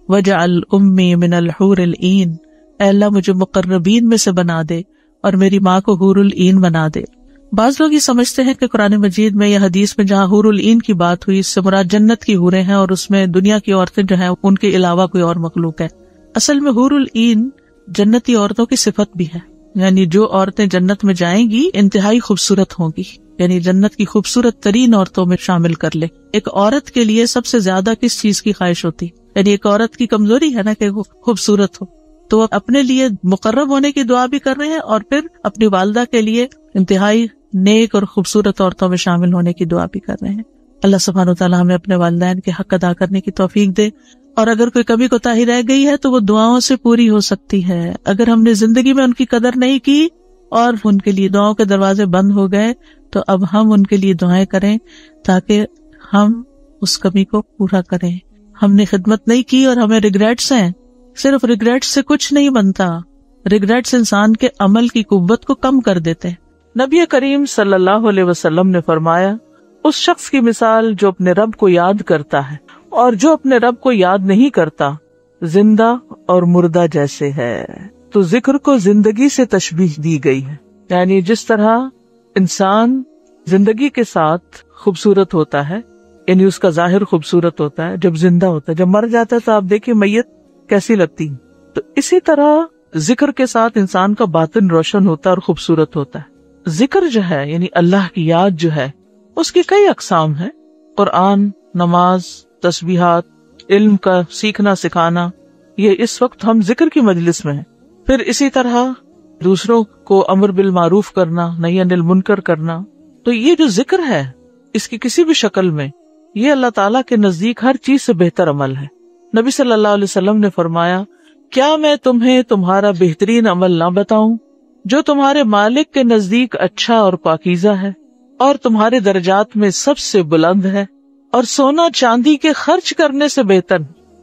واجعل امی من الحور العین. اے اللہ مجھے مقربین میں سے بنا دے اور میری ماں کو حور العین بنا دے. بعض لوگ یہ سمجھتے ہیں کہ قرآن مجید میں یا حدیث میں جہاں حور العین کی بات ہوئی، اس سے مراد جنت کی حوریں ہیں اور اس میں دنیا کی عورتیں جو ہیں ان کے علاوہ کوئی اور مخلوق ہے. اصل میں حور العین جنتی عورتوں کی صفت بھی ہے، یعنی جو عورتیں جنت میں جائیں گی انتہائی خوبصورت ہوں گی، یعنی جنت کی خوبصورت ترین عورتوں میں شامل کر لے. ایک عورت کے لیے سب سے زیادہ کس چیز کی خواہش ہوتی، یعنی ایک عورت کی کمزوری ہے نا کہ وہ خوبصورت ہو، تو وہ اپنے لیے مقرب ہونے کی دعا بھی کر رہے ہیں اور پھر اپنی والدہ کے لیے انتہائی نیک اور خوبصورت عورتوں میں شامل ہونے کی دعا بھی کر رہے ہیں. اللہ سبحانہ وتعالیٰ ہمیں اپنے والدین کے حق ادا کرنے کی توفیق دے، اور اگر کوئی کمی کوتاہی رہ گئی ہے تو وہ دعاؤں سے پوری ہو سکتی ہے. اگر ہم نے زندگی میں ان کی قدر نہیں کی اور ان کے لیے دعاؤں کے دروازے بند ہو گئے تو اب ہم ان کے لیے دعائیں کریں تاکہ ہم اس کمی کو پورا کریں. ہم نے خدمت نہیں کی اور ہمیں ریگریٹس ہیں، صرف ریگریٹس سے کچھ نہیں بنتا. ریگریٹس انسان کے عمل کی قوت کو کم کر دیتے ہیں. نبی کریم صلی اللہ علیہ وسلم نے فرمایا، اس شخص کی مثال جو اپنے رب کو یاد کرتا ہے اور جو اپنے رب کو یاد نہیں کرتا زندہ اور مردہ جیسے ہے. تو ذکر کو زندگی سے تشبیہ دی گئی ہے، یعنی جس طرح انسان زندگی کے ساتھ خوبصورت ہوتا ہے، یعنی اس کا ظاہر خوبصورت ہوتا ہے جب زندہ ہوتا ہے، جب مر جاتا ہے تو آپ دیکھیں میت کیسی لگتی، تو اسی طرح ذکر کے ساتھ انسان کا باطن روشن ہوتا ہے اور خوبصورت ہوتا ہے. ذکر جو ہے یعنی اللہ کی یاد جو ہے اس کی کئی اقسام ہیں، قرآن، نماز، تسبیحات، علم کا سیکھنا سکھانا، یہ اس وقت ہم ذکر کی مجلس میں ہیں. پھر اسی طرح دوسروں کو امر بالمعروف کرنا، نہی عن المنکر کرنا. تو یہ جو ذکر ہے اس کی کسی بھی شکل میں یہ اللہ تعالیٰ کے نزدیک ہر چیز سے بہتر عمل ہے. نبی صلی اللہ علیہ وسلم نے فرمایا، کیا میں تمہیں تمہارا بہترین عمل نہ بتاؤں جو تمہارے مالک کے نزدیک اچھا اور پاکیزہ ہے اور تمہارے درجات میں سب سے بلند ہے اور سونا چاندی کے خرچ کرنے سے بہتر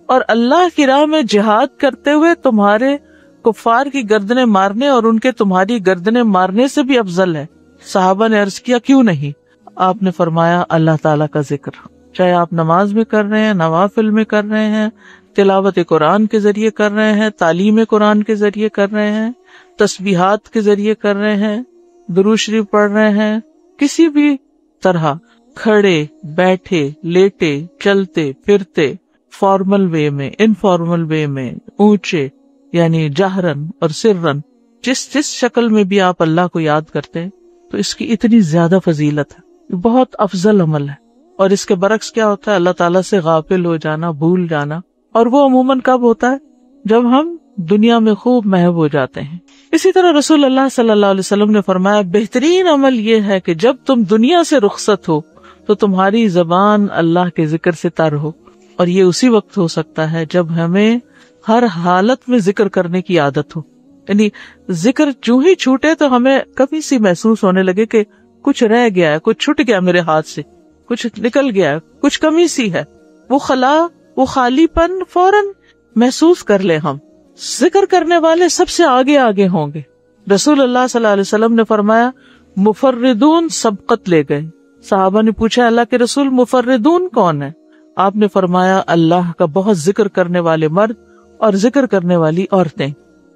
اور اللہ کی راہ میں جہاد کرتے ہوئے تمہارے کفار کی گردنیں مارنے اور ان کے تمہاری گردنیں مارنے سے بھی افضل ہے. صحابہ نے عرض کیا کیوں نہیں؟ آپ نے فرمایا اللہ تعالیٰ کا ذکر، چاہے آپ نماز میں کر رہے ہیں، نوافل میں کر رہے ہیں، تلاوت قرآن کے ذریعے کر رہے ہیں، تعلیم قرآن کے ذریعے کر رہے ہیں، تسبیحات کے ذریعے کر رہے ہیں، درود شریف پڑھ رہے ہیں، کسی بھی طرح کھڑے بیٹھے لیٹے چلتے پھرتے، فارمل وے میں، انفارمل وے میں، اونچے یعنی جہرن اور سرن، جس شکل میں بھی آپ اللہ کو یاد کرتے ہیں تو اس کی اتنی زیادہ فضیلت ہے، بہت افضل عمل ہے. اور اس کے برعکس کیا ہوتا ہے؟ اللہ تعالیٰ سے غافل ہو جانا، بھول جانا، اور وہ عموماً کب ہوتا ہے؟ جب ہم دنیا میں خوب محو ہو جاتے ہیں. اسی طرح رسول اللہ صلی اللہ علیہ وسلم نے فرمایا، بہترین عمل یہ ہے کہ جب تم دنیا سے رخصت ہو تو تمہاری زبان اللہ کے ذکر سے تر ہو. اور یہ اسی وقت ہو سکتا ہے جب ہمیں ہر حالت میں ذکر کرنے کی عادت ہو. یعنی ذکر جو ہی چھوٹے تو ہمیں کبھی سی محسوس ہونے لگے کہ کچھ رہ گیا ہے، کچھ چھٹ گیا میرے ہاتھ سے، کچھ نکل گیا ہے، کچھ کمی سی ہے، وہ خلا، وہ خالی پن فوراً محسوس کر لے. ہم ذکر کرنے والے سب سے آگے آگے ہوں گے. رسول اللہ صلی اللہ علیہ وسلم نے فرمایا، مفردون سبقت لے گئے. صحابہ نے پوچھا، اللہ کے رسول مفردون کون ہے؟ آپ نے فرمایا، اللہ کا بہت ذکر کرنے والے مرد اور ذکر کرنے والی عورتیں.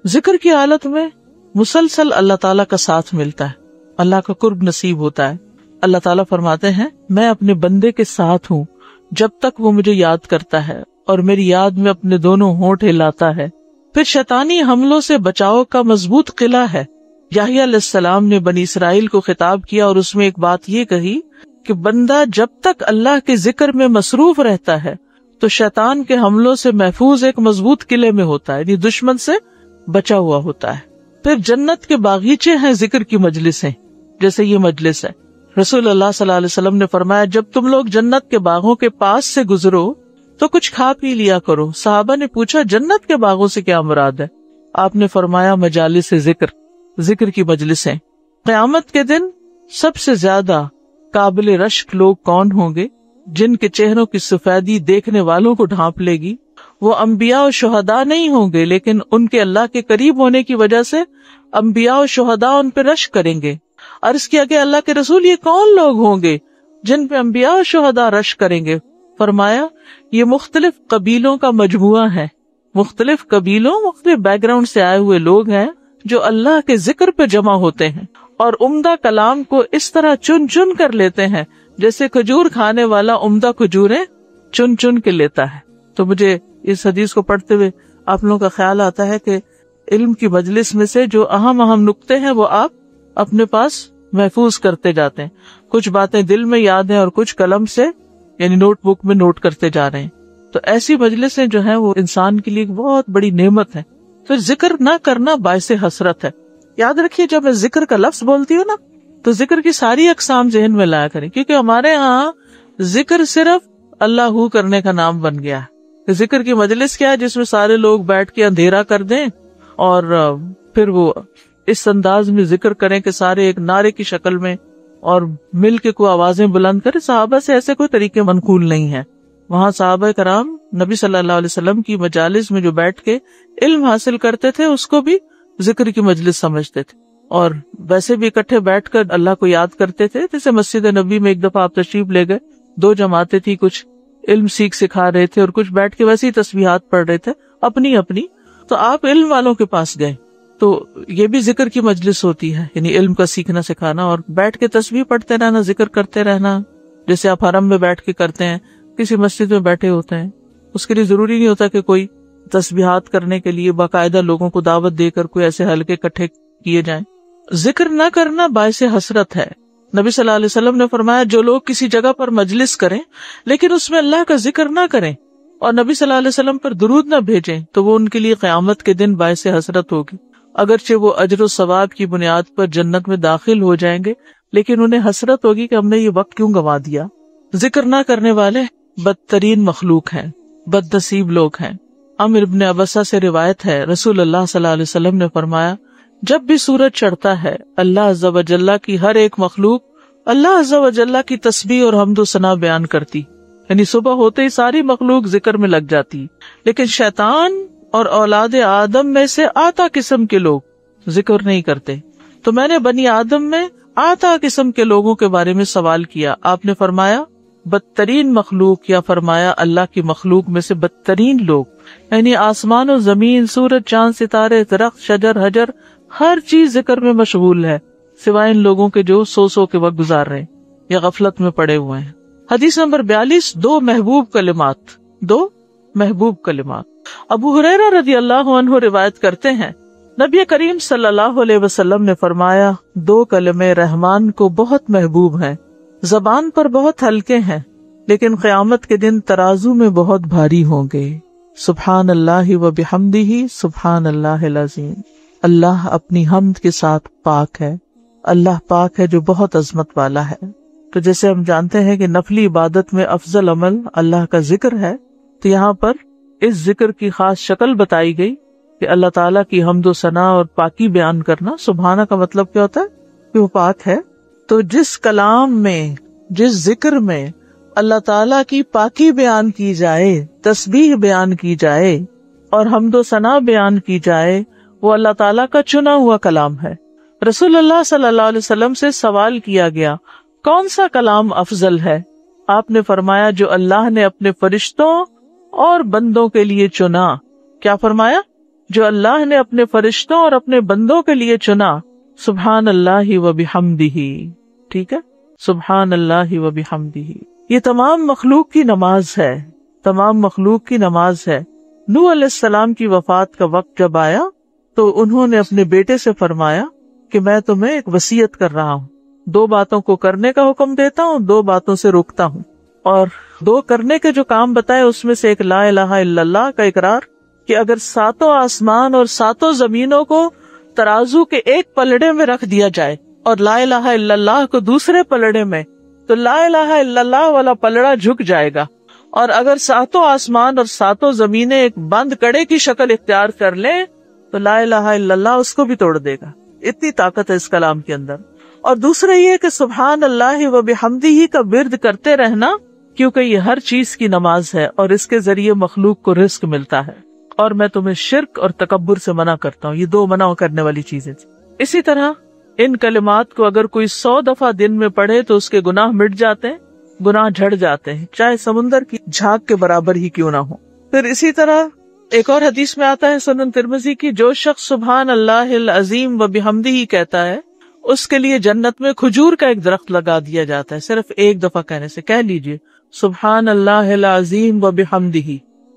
ذکر کی حالت میں مسلسل اللہ تعالیٰ کا ساتھ ملتا ہے، اللہ کا قرب نصیب ہوتا ہے. اللہ تعالیٰ فرماتے ہیں میں اپنے بندے کے ساتھ ہوں جب تک وہ مجھے یاد کرتا ہے اور میری یاد میں اپنے دونوں ہونٹ ہلاتا ہے. پھر شیطانی حملوں سے بچاؤ کا مضبوط قلعہ ہے. یحییٰ علیہ السلام نے بنی اسرائیل کو خطاب کیا اور اس میں ایک بات یہ کہی کہ بندہ جب تک اللہ کے ذکر میں مصروف رہتا ہے تو شیطان کے حملوں سے محفوظ ایک مضبوط قلعے میں ہوتا ہے، یعنی دشمن سے بچا ہوا ہوتا ہے. پھر جنت کے باغیچے ہیں ذکر کی مجلسیں، جیسے یہ مجلس ہے. رسول اللہ صلی اللہ علیہ وسلم نے فرمایا جب تم لوگ جنت کے باغوں کے پاس سے گزرو تو کچھ کھا پی لیا کرو. صحابہ نے پوچھا جنت کے باغوں سے کیا مراد ہے؟ آپ نے فرمایا مجالس ذکر کی مجلسیں. قیامت کے دن سب سے زیادہ قابل رشک لوگ کون ہوں گے؟ جن کے چہروں کی سفیدی دیکھنے والوں کو ڈھانپ لے گی. وہ انبیاء و شہداء نہیں ہوں گے، لیکن ان کے اللہ کے قریب ہونے کی وجہ سے انبیاء و شہداء ان پہ رشک کریں گے. عرض کیا کہ اللہ کے رسول یہ کون لوگ ہوں گے جن پہ انبیاء و شہداء رشک کریں گے؟ فرمایا یہ مختلف قبیلوں کا مجموعہ ہے، مختلف قبیلوں مختلف بیک گراؤنڈ سے آئے ہوئے لوگ ہیں جو اللہ کے ذکر پہ جمع ہوتے ہیں اور عمدہ کلام کو اس طرح چن چن کر لیتے ہیں جیسے کھجور کھانے والا عمدہ کھجوریں چن چن کے لیتا ہے. تو مجھے اس حدیث کو پڑھتے ہوئے آپ لوگوں کا خیال آتا ہے کہ علم کی مجلس میں سے جو اہم نقطے ہیں وہ آپ اپنے پاس محفوظ کرتے جاتے ہیں. کچھ باتیں دل میں یاد ہیں اور کچھ قلم سے یعنی نوٹ بک میں نوٹ کرتے جا رہے ہیں. تو ایسی مجلسیں جو ہیں وہ انسان کے لیے ایک بہت بڑی نعمت ہے. پھر ذکر نہ کرنا باعث حسرت ہے. یاد رکھیے جب میں ذکر کا لفظ بولتی ہوں نا تو ذکر کی ساری اقسام ذہن میں لایا کریں، کیونکہ ہمارے ہاں ذکر صرف اللہ کرنے کا نام بن گیا ہے. ذکر کی مجلس کیا ہے؟ جس میں سارے لوگ بیٹھ کے اندھیرا کر دیں اور پھر وہ اس انداز میں ذکر کریں کہ سارے ایک نعرے کی شکل میں اور مل کے کوئی آوازیں بلند کریں. صحابہ سے ایسے کوئی طریقے منقول نہیں ہے. وہاں صحابہ کرام نبی صلی اللہ علیہ وسلم کی مجالس میں جو بیٹھ کے علم حاصل کرتے تھے اس کو بھی ذکر کی مجلس سمجھتے تھے، اور ویسے بھی اکٹھے بیٹھ کر اللہ کو یاد کرتے تھے. جیسے مسجد نبی میں ایک دفعہ آپ تشریف لے گئے، 2 جماعتیں تھی، کچھ علم سکھا رہے تھے اور کچھ بیٹھ کے ویسے ہی تسبیحات پڑھ رہے تھے اپنی. تو آپ علم والوں کے پاس گئے تو یہ بھی ذکر کی مجلس ہوتی ہے، یعنی علم کا سیکھنا سکھانا اور بیٹھ کے تسبیح پڑھتے رہنا، ذکر کرتے رہنا، جیسے آپ حرم میں بیٹھ کے کرتے ہیں، کسی مسجد میں بیٹھے ہوتے ہیں. اس کے لیے ضروری نہیں ہوتا کہ کوئی تسبیحات کرنے کے لیے باقاعدہ لوگوں کو دعوت دے کر کوئی ایسے حلقے اکٹھے کیے جائیں. ذکر نہ کرنا باعث حسرت ہے. نبی صلی اللہ علیہ وسلم نے فرمایا جو لوگ کسی جگہ پر مجلس کریں لیکن اس میں اللہ کا ذکر نہ کریں اور نبی صلی اللہ علیہ وسلم پر درود نہ بھیجیں تو وہ ان کے لیے قیامت کے دن باعث حسرت ہوگی. اگرچہ وہ اجر و ثواب کی بنیاد پر جنت میں داخل ہو جائیں گے لیکن انہیں حسرت ہوگی کہ ہم نے یہ وقت کیوں گنوا دیا. ذکر نہ کرنے والے بدترین مخلوق ہیں، بد نصیب لوگ ہیں. عمرو بن ابسہ سے روایت ہے رسول اللہ صلی اللہ علیہ وسلم نے فرمایا جب بھی سورج چڑھتا ہے اللہ عز و جل کی ہر ایک مخلوق اللہ عز و جل کی تسبیح اور حمد و ثنا بیان کرتی، یعنی صبح ہوتے ہی ساری مخلوق ذکر میں لگ جاتی. لیکن شیطان اور اولاد آدم میں سے آتا قسم کے لوگ ذکر نہیں کرتے. تو میں نے بنی آدم میں آتا قسم کے لوگوں کے بارے میں سوال کیا. آپ نے فرمایا بدترین مخلوق، یا فرمایا اللہ کی مخلوق میں سے بدترین لوگ، یعنی آسمان و زمین، سورج چاند ستارے، درخت شجر حجر، ہر چیز ذکر میں مشغول ہے سوائے ان لوگوں کے جو سو کے وقت گزار رہے ہیں یا غفلت میں پڑے ہوئے ہیں. حدیث نمبر 42 دو محبوب کلمات. ابو ہریرہ رضی اللہ عنہ روایت کرتے ہیں نبی کریم صلی اللہ علیہ وسلم نے فرمایا 2 کلمے رحمان کو بہت محبوب ہیں، زبان پر بہت ہلکے ہیں لیکن قیامت کے دن ترازو میں بہت بھاری ہوں گے. سبحان اللہ و بحمدہ سبحان اللہ العظیم. اللہ اپنی حمد کے ساتھ پاک ہے، اللہ پاک ہے جو بہت عظمت والا ہے. تو جیسے ہم جانتے ہیں کہ نفلی عبادت میں افضل عمل اللہ کا ذکر ہے، تو یہاں پر اس ذکر کی خاص شکل بتائی گئی کہ اللہ تعالیٰ کی حمد و ثنا اور پاکی بیان کرنا. سبحانہ کا مطلب کیا ہوتا ہے کہ وہ پاک ہے. تو جس کلام میں، جس ذکر میں اللہ تعالیٰ کی پاکی بیان کی جائے، تسبیح بیان کی جائے اور حمد و ثنا بیان کی جائے، وہ اللہ تعالیٰ کا چنا ہوا کلام ہے. رسول اللہ صلی اللہ علیہ وسلم سے سوال کیا گیا کون سا کلام افضل ہے؟ آپ نے فرمایا جو اللہ نے اپنے فرشتوں اور بندوں کے لیے چنا کیا فرمایا؟ جو اللہ نے اپنے فرشتوں اور اپنے بندوں کے لیے چنا، سبحان اللہ و بحمدہ، ٹھیک ہے، سبحان اللہ و بحمدہ، یہ تمام مخلوق کی نماز ہے، تمام مخلوق کی نماز ہے۔ نوح علیہ السلام کی وفات کا وقت جب آیا تو انہوں نے اپنے بیٹے سے فرمایا کہ میں تمہیں ایک وصیت کر رہا ہوں، 2 باتوں کو کرنے کا حکم دیتا ہوں، 2 باتوں سے روکتا ہوں، اور 2 کرنے کے جو کام بتائے اس میں سے ایک لا الہ الا اللہ کا اقرار، کہ اگر 7 آسمان اور 7 زمینوں کو ترازو کے ایک پلڑے میں رکھ دیا جائے اور لا الہ الا اللہ کو دوسرے پلڑے میں، تو لا الہ الا اللہ والا پلڑا جھک جائے گا، اور اگر 7 آسمان اور 7 زمینیں ایک بند کڑے کی شکل اختیار کر لیں تو لا الہ الا اللہ اس کو بھی توڑ دے گا۔ اتنی طاقت ہے اس کلام کے اندر۔ اور دوسرا یہ کہ سبحان اللہ و بحمدہ کا ورد کرتے رہنا، کیونکہ یہ ہر چیز کی نماز ہے اور اس کے ذریعے مخلوق کو رزق ملتا ہے۔ اور میں تمہیں شرک اور تکبر سے منع کرتا ہوں، یہ 2 منع کرنے والی چیزیں تھیں۔ اسی طرح ان کلمات کو اگر کوئی 100 دفعہ دن میں پڑھے تو اس کے گناہ مٹ جاتے ہیں، گناہ جھڑ جاتے ہیں، چاہے سمندر کی جھاگ کے برابر ہی کیوں نہ ہو۔ پھر اسی طرح ایک اور حدیث میں آتا ہے سنن ترمذی کی، جو شخص سبحان اللہ العظیم و بحمدہ کہتا ہے اس کے لیے جنت میں کھجور کا ایک درخت لگا دیا جاتا ہے، صرف ایک دفعہ کہنے سے۔ کہہ لیجئے سبحان اللہ العظیم و بحمدہ۔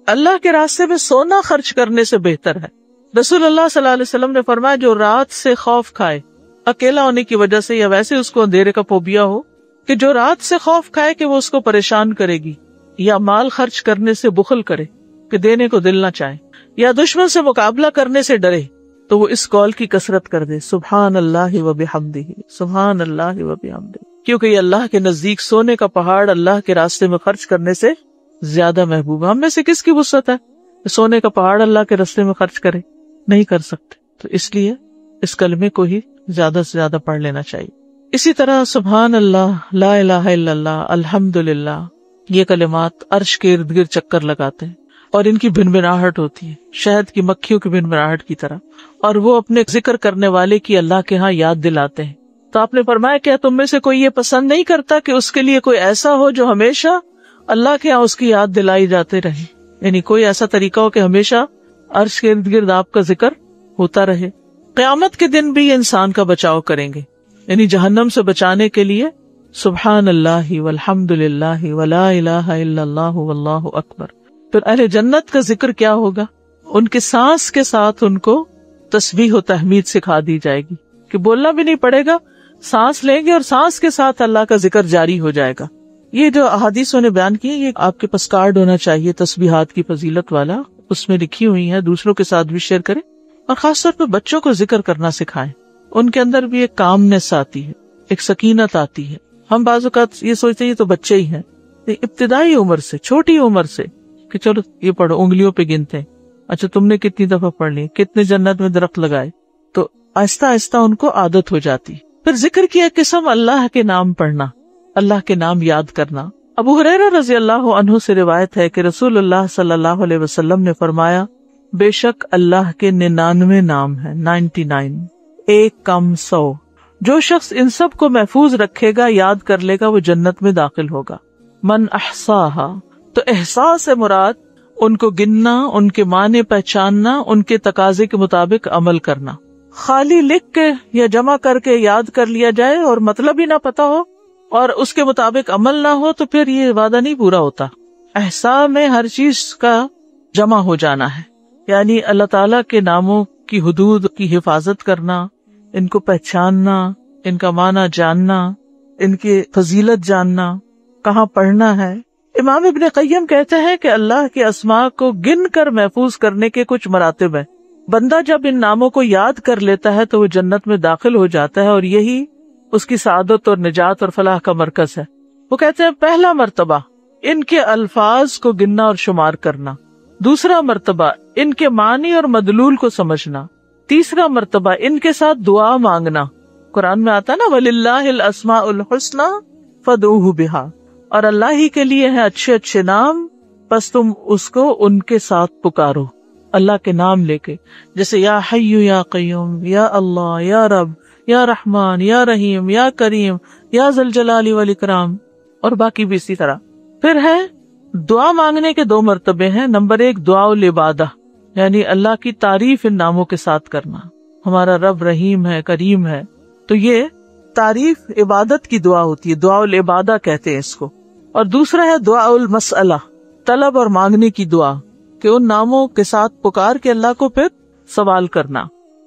اللہ کے راستے میں سونا خرچ کرنے سے بہتر ہے۔ رسول اللہ صلی اللہ علیہ وسلم نے فرمایا جو رات سے خوف کھائے، اکیلا ہونے کی وجہ سے یا ویسے اس کو اندھیرے کا فوبیا ہو، کہ جو رات سے خوف کھائے کہ وہ اس کو پریشان کرے گی، یا مال خرچ کرنے سے بخل کرے کہ دینے کو دل نہ چاہے، یا دشمن سے مقابلہ کرنے سے ڈرے، تو وہ اس قول کی کثرت کر دے، سبحان اللہ و بحمدہ، سبحان اللہ و بحمدہ، کیونکہ یہ اللہ کے نزدیک سونے کا پہاڑ اللہ کے راستے میں خرچ کرنے سے زیادہ محبوب ہے۔ ہم میں سے کس کی وسعت ہے کہ سونے کا پہاڑ اللہ کے راستے میں خرچ کرے؟ نہیں کر سکتے، تو اس لیے اس کلمے کو ہی زیادہ سے زیادہ پڑھ لینا چاہیے۔ اسی طرح سبحان اللہ، لا الہ الا اللہ، الحمدللہ، یہ کلمات عرش کے ارد گرد چکر لگاتے ہیں اور ان کی بھنبھناہٹ ہوتی ہے شہد کی مکھیوں کی بھنبھناہٹ کی طرح، اور وہ اپنے ذکر کرنے والے کی اللہ کے ہاں یاد دلاتے ہیں۔ تو آپ نے فرمایا کیا تم میں سے کوئی یہ پسند نہیں کرتا کہ اس کے لیے کوئی ایسا ہو جو ہمیشہ اللہ کے ہاں اس کی یاد دلائی جاتے رہے، یعنی کوئی ایسا طریقہ ہو کہ ہمیشہ عرش کے ارد گرد آپ کا ذکر ہوتا رہے۔ قیامت کے دن بھی انسان کا بچاؤ کریں گے، یعنی جہنم سے بچانے کے لیے سبحان اللہ والحمد للہ ولا الہ الا اللہ واللہ اکبر۔ پھر اہل جنت کا ذکر کیا ہوگا؟ ان کے سانس کے ساتھ ان کو تسبیح و تحمید سکھا دی جائے گی کہ بولنا بھی نہیں پڑے گا، سانس لیں گے اور سانس کے ساتھ اللہ کا ذکر جاری ہو جائے گا۔ یہ جو احادیثوں نے بیان کی، یہ آپ کے پاس کارڈ ہونا چاہیے تسبیحات کی فضیلت والا، اس میں لکھی ہوئی ہے، دوسروں کے ساتھ بھی شیئر کریں، اور خاص طور پہ بچوں کو ذکر کرنا سکھائیں۔ ان کے اندر بھی ایک کامنس آتی ہے، ایک سکینت آتی ہے۔ ہم بعض اوقات یہ سوچتے ہیں یہ تو بچے ہی ہیں، ابتدائی عمر سے، چھوٹی عمر سے، کہ چلو یہ پڑھو، انگلیوں پہ گنتے ہیں، اچھا تم نے کتنی دفعہ پڑھ لی، کتنے جنت میں درخت لگائے، تو آہستہ آہستہ ان کو عادت ہو جاتی۔ پھر ذکر کی ایک قسم اللہ کے نام پڑھنا، اللہ کے نام یاد کرنا۔ ابو ہریرہ رضی اللہ عنہ سے روایت ہے کہ رسول اللہ صلی اللہ علیہ وسلم نے فرمایا بے شک اللہ کے 99 نام ہیں، 99، ایک کم 100، جو شخص ان سب کو محفوظ رکھے گا، یاد کر لے گا، وہ جنت میں داخل ہوگا۔ من احصاہا، تو احصاء سے مراد ان کو گننا، ان کے معنی پہچاننا، ان کے تقاضے کے مطابق عمل کرنا۔ خالی لکھ کے یا جمع کر کے یاد کر لیا جائے اور مطلب ہی نہ پتا ہو اور اس کے مطابق عمل نہ ہو تو پھر یہ وعدہ نہیں پورا ہوتا۔ احصاء میں ہر چیز کا جمع ہو جانا ہے، یعنی اللہ تعالیٰ کے ناموں کی حدود کی حفاظت کرنا، ان کو پہچاننا، ان کا معنی جاننا، ان کی فضیلت جاننا، کہاں پڑھنا ہے۔ امام ابن قیم کہتے ہیں کہ اللہ کے اسماء کو گن کر محفوظ کرنے کے کچھ مراتب ہیں۔ بندہ جب ان ناموں کو یاد کر لیتا ہے تو وہ جنت میں داخل ہو جاتا ہے، اور یہی اس کی سعادت اور نجات اور فلاح کا مرکز ہے۔ وہ کہتے ہیں پہلا مرتبہ ان کے الفاظ کو گننا اور شمار کرنا، دوسرا مرتبہ ان کے معنی اور مدلول کو سمجھنا، تیسرا مرتبہ ان کے ساتھ دعا مانگنا۔ قرآن میں آتا نا وَلِلَّهِ الْأَسْمَاءُ الْحُسْنَى فَادْعُوهُ بِهَا، اور اللہ ہی کے لیے ہیں اچھے اچھے نام، بس تم اس کو ان کے ساتھ پکارو، اللہ کے نام لے کے، جیسے یا حی یا قیوم، یا اللہ، یا رب، یا رحمان، یا رحیم، یا کریم، یا ذی الجلال والاکرام، اور باقی بھی اسی طرح۔ پھر ہے دعا مانگنے کے 2 مرتبے ہیں۔ نمبر 1 دعا العبادہ، یعنی اللہ کی تعریف ان ناموں کے ساتھ کرنا. ہمارا رب رحیم ہے، کریم ہے. تو یہ تعریف عبادت کی دعا ہوتی ہے، دعا العبادہ کہتے ہیں اس کو. اور دوسرا ہے دعا المسئلہ، طلب اور مانگنے کی دعا، کہ ان ناموں کے ساتھ پکار کے اللہ کو پھر سوال کرنا.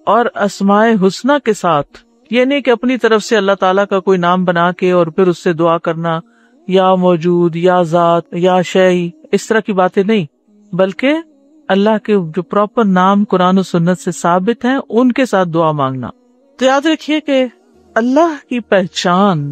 اور اسماء حسنہ کے ساتھ، یہ نہیں کہ اپنی طرف سے اللہ تعالیٰ کا کوئی نام بنا کے اور پھر اس سے دعا کرنا، یا موجود، یا ذات، یا شیء، اس طرح کی باتیں نہیں، بلکہ اللہ کے جو پراپر نام قرآن و سنت سے ثابت ہیں ان کے ساتھ دعا مانگنا. تو یاد رکھیے کہ اللہ کی پہچان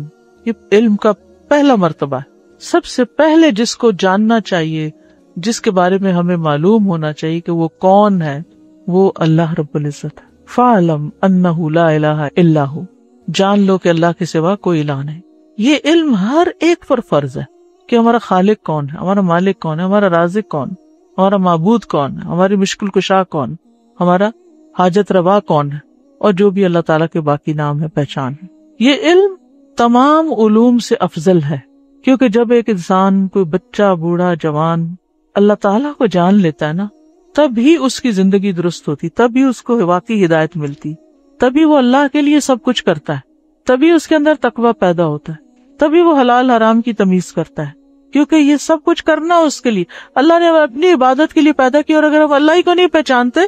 یہ علم کا پہلا مرتبہ ہے. سب سے پہلے جس کو جاننا چاہیے، جس کے بارے میں ہمیں معلوم ہونا چاہیے کہ وہ کون ہے، وہ اللہ رب العزت ہے. فَاعْلَمْ أَنَّهُ لَا إِلَٰهَ إِلَّا هُوَ، جان لو کہ اللہ کے سوا کوئی الہ نہیں. یہ علم ہر ایک پر فرض ہے کہ ہمارا خالق کون ہے، ہمارا مالک کون ہے، ہمارا رازق کون، ہمارا معبود کون ہے، ہماری مشکل کشا کون، ہمارا حاجت روا کون ہے، اور جو بھی اللہ تعالیٰ کے باقی نام ہے، پہچان ہے. یہ علم تمام علوم سے افضل ہے، کیونکہ جب ایک انسان، کوئی بچہ، بوڑھا، جوان اللہ تعالیٰ کو جان لیتا ہے نا، تب ہی اس کی زندگی درست ہوتی، تب ہی اس کو واقعی ہدایت ملتی، تبھی وہ اللہ کے لیے سب کچھ کرتا ہے، تبھی اس کے اندر تقویٰ پیدا ہوتا ہے، تبھی وہ حلال حرام کی تمیز کرتا ہے. کیونکہ یہ سب کچھ کرنا اس کے لیے اللہ نے اپنی عبادت کے لیے پیدا کی، اور اگر ہم اللہ ہی کو نہیں پہچانتے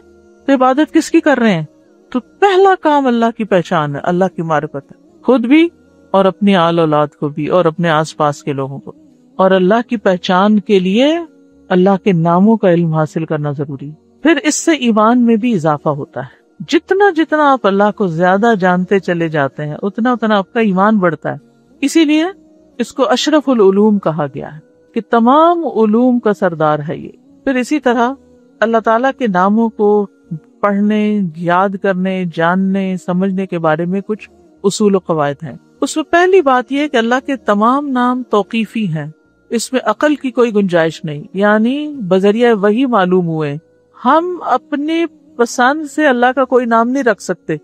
تو عبادت کس کی کر رہے ہیں؟ تو پہلا کام اللہ کی پہچان ہے، اللہ کی معرفت ہے، خود بھی اور اپنی آل اولاد کو بھی اور اپنے آس پاس کے لوگوں کو. اور اللہ کی پہچان کے لیے اللہ کے ناموں کا علم حاصل کرنا ضروری. پھر اس سے ایمان میں بھی اضافہ ہوتا ہے. جتنا جتنا آپ اللہ کو زیادہ جانتے چلے جاتے ہیں اتنا اتنا آپ کا ایمان بڑھتا ہے. اسی لیے اس کو اشرف العلوم کہا گیا ہے کہ تمام علوم کا سردار ہے یہ. پھر اسی طرح اللہ تعالیٰ کے ناموں کو پڑھنے، یاد کرنے، جاننے، سمجھنے کے بارے میں کچھ اصول و قواعد ہیں. اس میں پہلی بات یہ کہ اللہ کے تمام نام توقیفی ہیں، اس میں عقل کی کوئی گنجائش نہیں، یعنی بذریعہ وحی معلوم ہوئے. ہم اپنی پسند سے اللہ کا کوئی نام نہیں رکھ سکتے.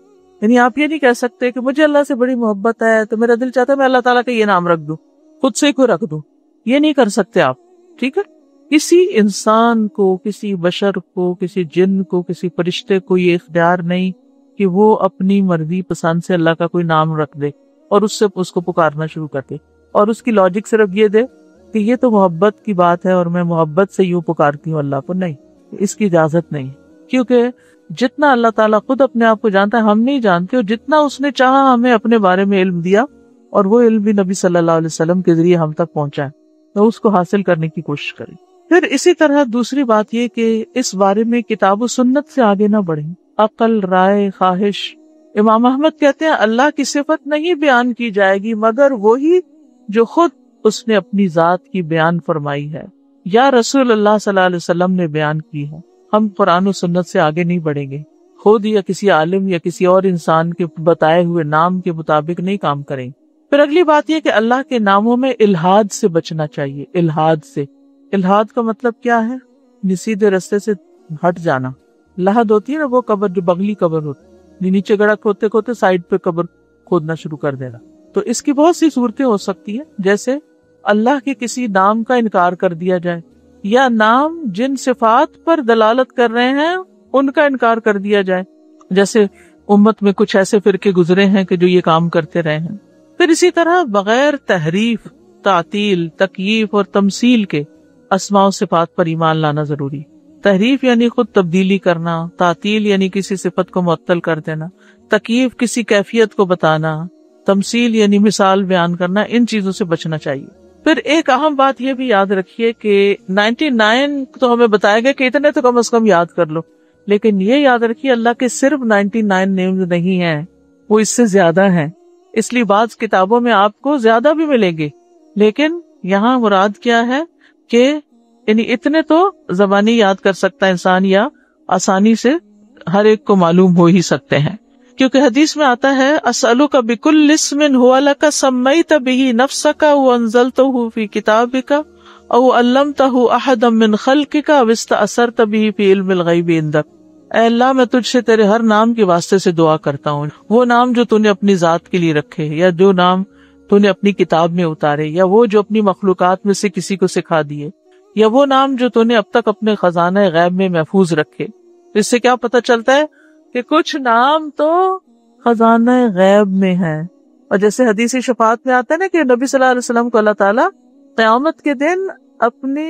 یعنی آپ یہ نہیں کہہ سکتے کہ مجھے اللہ سے بڑی محبت ہے تو میرا دل چاہتا ہے میں اللہ تعالیٰ کا یہ نام رکھ دوں، خود سے کوئی رکھ دوں. یہ نہیں کر سکتے آپ، ٹھیک ہے؟ کسی انسان کو، کسی بشر کو، کسی جن کو، کسی فرشتے کو یہ اختیار نہیں کہ وہ اپنی مرضی پسند سے اللہ کا کوئی نام رکھ دے اور اس سے اس کو پکارنا شروع کر دے، اور اس کی لاجک صرف یہ دے کہ یہ تو محبت کی بات ہے اور میں محبت سے یوں پکارتی ہوں اللہ کو. نہیں، اس کی اجازت نہیں. کیونکہ جتنا اللہ تعالیٰ خود اپنے آپ کو جانتا ہے ہم نہیں جانتے، اور جتنا اس نے چاہا ہمیں اپنے بارے میں علم دیا، اور وہ علم بھی نبی صلی اللہ علیہ وسلم کے ذریعے ہم تک پہنچا ہے، تو اس کو حاصل کرنے کی کوشش کریں. پھر اسی طرح دوسری بات یہ کہ اس بارے میں کتاب و سنت سے آگے نہ بڑھیں. عقل، رائے، خواہش. امام احمد کہتے ہیں اللہ کی صفت نہیں بیان کی جائے گی مگر وہی جو خود اس نے اپنی ذات کی بیان فرمائی ہے یا رسول اللہ صلی اللہ علیہ وسلم نے بیان کی ہے. ہم قرآن و سنت سے آگے نہیں بڑھیں گے، خود یا کسی عالم یا کسی اور انسان کے بتائے ہوئے نام کے مطابق نہیں کام کریں. پھر اگلی بات یہ کہ اللہ کے ناموں میں الحاد سے بچنا چاہیے. الحاد کا مطلب کیا ہے؟ سیدھے رستے سے ہٹ جانا. لحد ہوتی ہے نا وہ قبر جو بغلی قبر ہوتی، نیچے گڑھا کھودتے کھودتے سائڈ پہ قبر کھودنا شروع کر دینا. تو اس کی بہت سی صورتیں ہو سکتی ہیں، جیسے اللہ کے کسی نام کا انکار کر دیا جائے، یا نام جن صفات پر دلالت کر رہے ہیں ان کا انکار کر دیا جائے، جیسے امت میں کچھ ایسے فرقے گزرے ہیں کہ جو یہ کام کرتے رہے ہیں. پھر اسی طرح بغیر تحریف، تعطیل، تکییف اور تمثیل کے اسماء و صفات پر ایمان لانا ضروری. تحریف یعنی خود تبدیلی کرنا، تعطیل یعنی کسی صفت کو معطل کر دینا، تکییف کسی کیفیت کو بتانا، تمثیل یعنی مثال بیان کرنا. ان چیزوں سے بچنا چاہیے. پھر ایک اہم بات یہ بھی یاد رکھیے کہ 99 تو ہمیں بتایا گیا کہ اتنے تو کم از کم یاد کر لو، لیکن یہ یاد رکھیے اللہ کے صرف 99 نیمز نہیں ہیں، وہ اس سے زیادہ ہیں. اس لیے بعض کتابوں میں آپ کو زیادہ بھی ملیں گے، لیکن یہاں مراد کیا ہے کہ یعنی اتنے تو زبانی یاد کر سکتا انسان، یا آسانی سے ہر ایک کو معلوم ہو ہی سکتے ہیں. کیونکہ حدیث میں آتا ہے اسألک بکل اسم هو لک سمیت بہ نفسک وانزلتہ فی کتابک او علمتہ احدا من خلقک او استأثرت بہ فی علم الغیب عندک. اے اللہ میں تجھ سے تیرے ہر نام کے واسطے سے دعا کرتا ہوں، وہ نام جو تو نے اپنی ذات کے لیے رکھے، یا جو نام تو نے اپنی کتاب میں اتارے، یا وہ جو اپنی مخلوقات میں سے کسی کو سکھا دیے، یا وہ نام جو تو نے اب تک اپنے خزانہ غیب میں محفوظ رکھے. اس سے کیا پتہ چلتا ہے کہ کچھ نام تو خزانہ غیب میں ہیں. اور جیسے حدیث شفاعت میں آتا ہے نا کہ نبی صلی اللہ علیہ وسلم کو اللہ تعالیٰ قیامت کے دن اپنی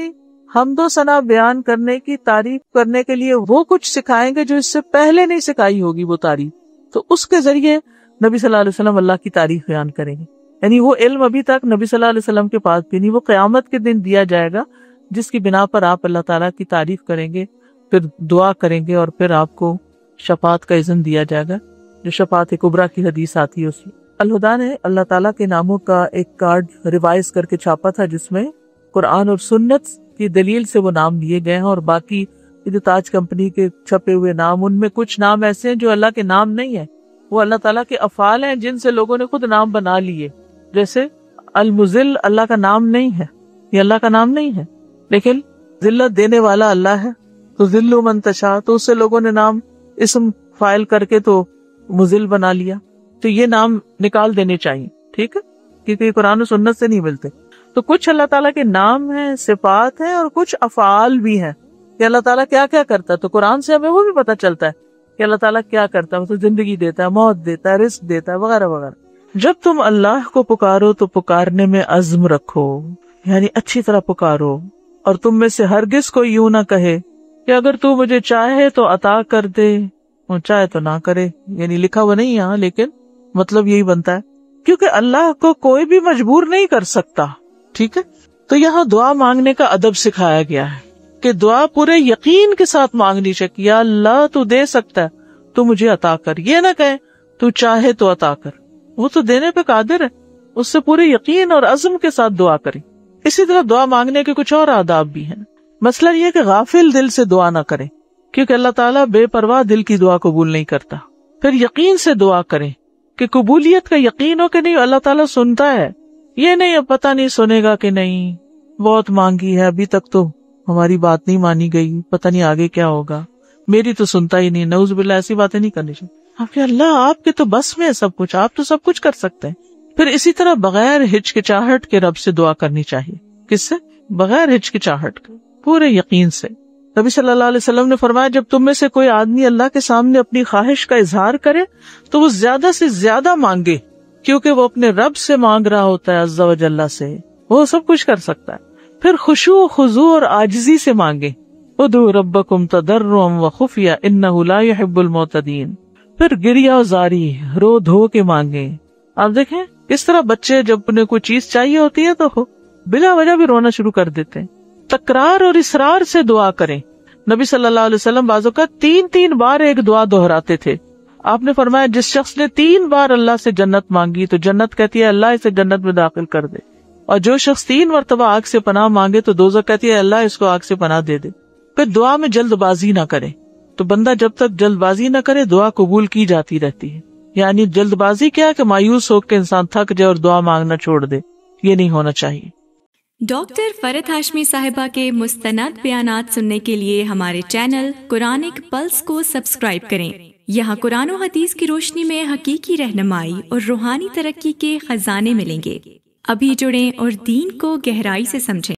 حمد و ثنا بیان کرنے کی تعریف کرنے کے لیے وہ کچھ سکھائیں گے جو اس سے پہلے نہیں سکھائی ہوگی وہ تعریف. تو اس کے ذریعے نبی صلی اللہ علیہ وسلم اللہ کی تعریف بیان کریں گے. یعنی وہ علم ابھی تک نبی صلی اللہ علیہ وسلم کے پاس بھی نہیں، وہ قیامت کے دن دیا جائے گا، جس کی بنا پر آپ اللہ تعالیٰ کی تعریف کریں گے، پھر دعا کریں گے اور پھر آپ کو شفاعت کا اذن دیا جائے گا، جو شفاعت کبریٰ کی حدیث آتی ہے. اس میں الہدیٰ نے اللہ تعالیٰ کے ناموں کا ایک کارڈ ریوائز کر کے چھاپا تھا، جس میں قرآن اور سنت کی دلیل سے وہ نام لیے گئے ہیں. اور باقی جو تاج کمپنی کے چھپے ہوئے نام، ان میں کچھ نام ایسے ہیں جو اللہ کے نام نہیں ہیں، وہ اللہ تعالیٰ کے افعال ہیں جن سے لوگوں نے خود نام بنا لیے. جیسے المذل اللہ کا نام نہیں ہے، یہ اللہ کا نام نہیں ہے، لیکن ذلت دینے والا اللہ ہے، تو ذل من تشاء، تو اس سے لوگوں نے نام اسم فائل کر کے تو مذل بنا لیا. تو یہ نام نکال دینے چاہیے، ٹھیک ہے، کیونکہ یہ قرآن و سنت سے نہیں ملتے. تو کچھ اللہ تعالیٰ کے نام ہیں، صفات ہیں، اور کچھ افعال بھی ہیں کہ اللہ تعالیٰ کیا کیا کرتا ہے. تو قرآن سے ہمیں وہ بھی پتہ چلتا ہے کہ اللہ تعالیٰ کیا کرتا ہے، وہ تو زندگی دیتا ہے، موت دیتا ہے، رزق دیتا ہے، وغیرہ وغیرہ. جب تم اللہ کو پکارو تو پکارنے میں عزم رکھو، یعنی اچھی طرح پکارو، اور تم میں سے ہرگز کوئی یوں نہ کہے کہ اگر تو مجھے چاہے تو عطا کر دے اور چاہے تو نہ کرے. یعنی لکھا ہوا نہیں یہاں، لیکن مطلب یہی بنتا ہے، کیونکہ اللہ کو کوئی بھی مجبور نہیں کر سکتا. ٹھیک ہے، تو یہاں دعا مانگنے کا ادب سکھایا گیا ہے کہ دعا پورے یقین کے ساتھ مانگنی چاہیے. یا اللہ تو دے سکتا ہے، تو مجھے عطا کر. یہ نہ کہے تو چاہے تو عطا کر، وہ تو دینے پہ قادر ہے. اس سے پورے یقین اور عزم کے ساتھ دعا کریں. اسی طرح دعا مانگنے کے کچھ اور آداب بھی ہیں. مسئلہ یہ کہ غافل دل سے دعا نہ کریں، کیونکہ اللہ تعالیٰ بے پرواہ دل کی دعا قبول نہیں کرتا. پھر یقین سے دعا کریں کہ قبولیت کا یقین ہو کہ نہیں اللہ تعالیٰ سنتا ہے. یہ نہیں پتہ نہیں سنے گا کہ نہیں، بہت مانگی ہے ابھی تک تو ہماری بات نہیں مانی گئی، پتہ نہیں آگے کیا ہوگا، میری تو سنتا ہی نہیں. نعوذ باللہ، ایسی باتیں نہیں کرنی چاہیے. آپ کے اللہ آپ کے تو بس میں ہے سب کچھ، آپ تو سب کچھ کر سکتے ہیں. پھر اسی طرح بغیر ہچکچاہٹ کے رب سے دعا کرنی چاہیے. کس سے؟ بغیر ہچکچاہٹ کے، پورے یقین سے. نبی صلی اللہ علیہ وسلم نے فرمایا جب تم میں سے کوئی آدمی اللہ کے سامنے اپنی خواہش کا اظہار کرے تو وہ زیادہ سے زیادہ مانگے، کیونکہ وہ اپنے رب سے مانگ رہا ہوتا ہے عز و جل سے، وہ سب کچھ کر سکتا ہے. پھر خشوع و خضوع اور عاجزی سے مانگے. ادعوا ربکم تضرعا وخفیا انہ لا يحب المعتدین. پھر گریا زاری، رو دھو کے مانگے. آپ دیکھیں کس طرح بچے جب انہیں کوئی چیز چاہیے ہوتی ہے تو بلا وجہ بھی رونا شروع کر دیتے ہیں. تکرار اور اصرار سے دعا کریں. نبی صلی اللہ علیہ وسلم بعض اوقات 3 بار ایک دعا دہراتے تھے. آپ نے فرمایا جس شخص نے 3 بار اللہ سے جنت مانگی تو جنت کہتی ہے اللہ اسے جنت میں داخل کر دے، اور جو شخص 3 مرتبہ آگ سے پناہ مانگے تو دوزخ کہتی ہے اللہ اس کو آگ سے پناہ دے دے. پھر دعا میں جلد بازی نہ کرے. تو بندہ جب تک جلد بازی نہ کرے دعا قبول کی جاتی رہتی ہے. یعنی جلد بازی کیا ہے کہ مایوس ہو کے انسان تھک جائے اور دعا مانگنا چھوڑ دے، یہ نہیں ہونا چاہیے. ڈاکٹر فرحت ہاشمی صاحبہ کے مستند بیانات سننے کے لیے ہمارے چینل قرآنک پلس کو سبسکرائب کریں. یہاں قرآن و حدیث کی روشنی میں حقیقی رہنمائی اور روحانی ترقی کے خزانے ملیں گے. ابھی جڑیں اور دین کو گہرائی سے سمجھیں.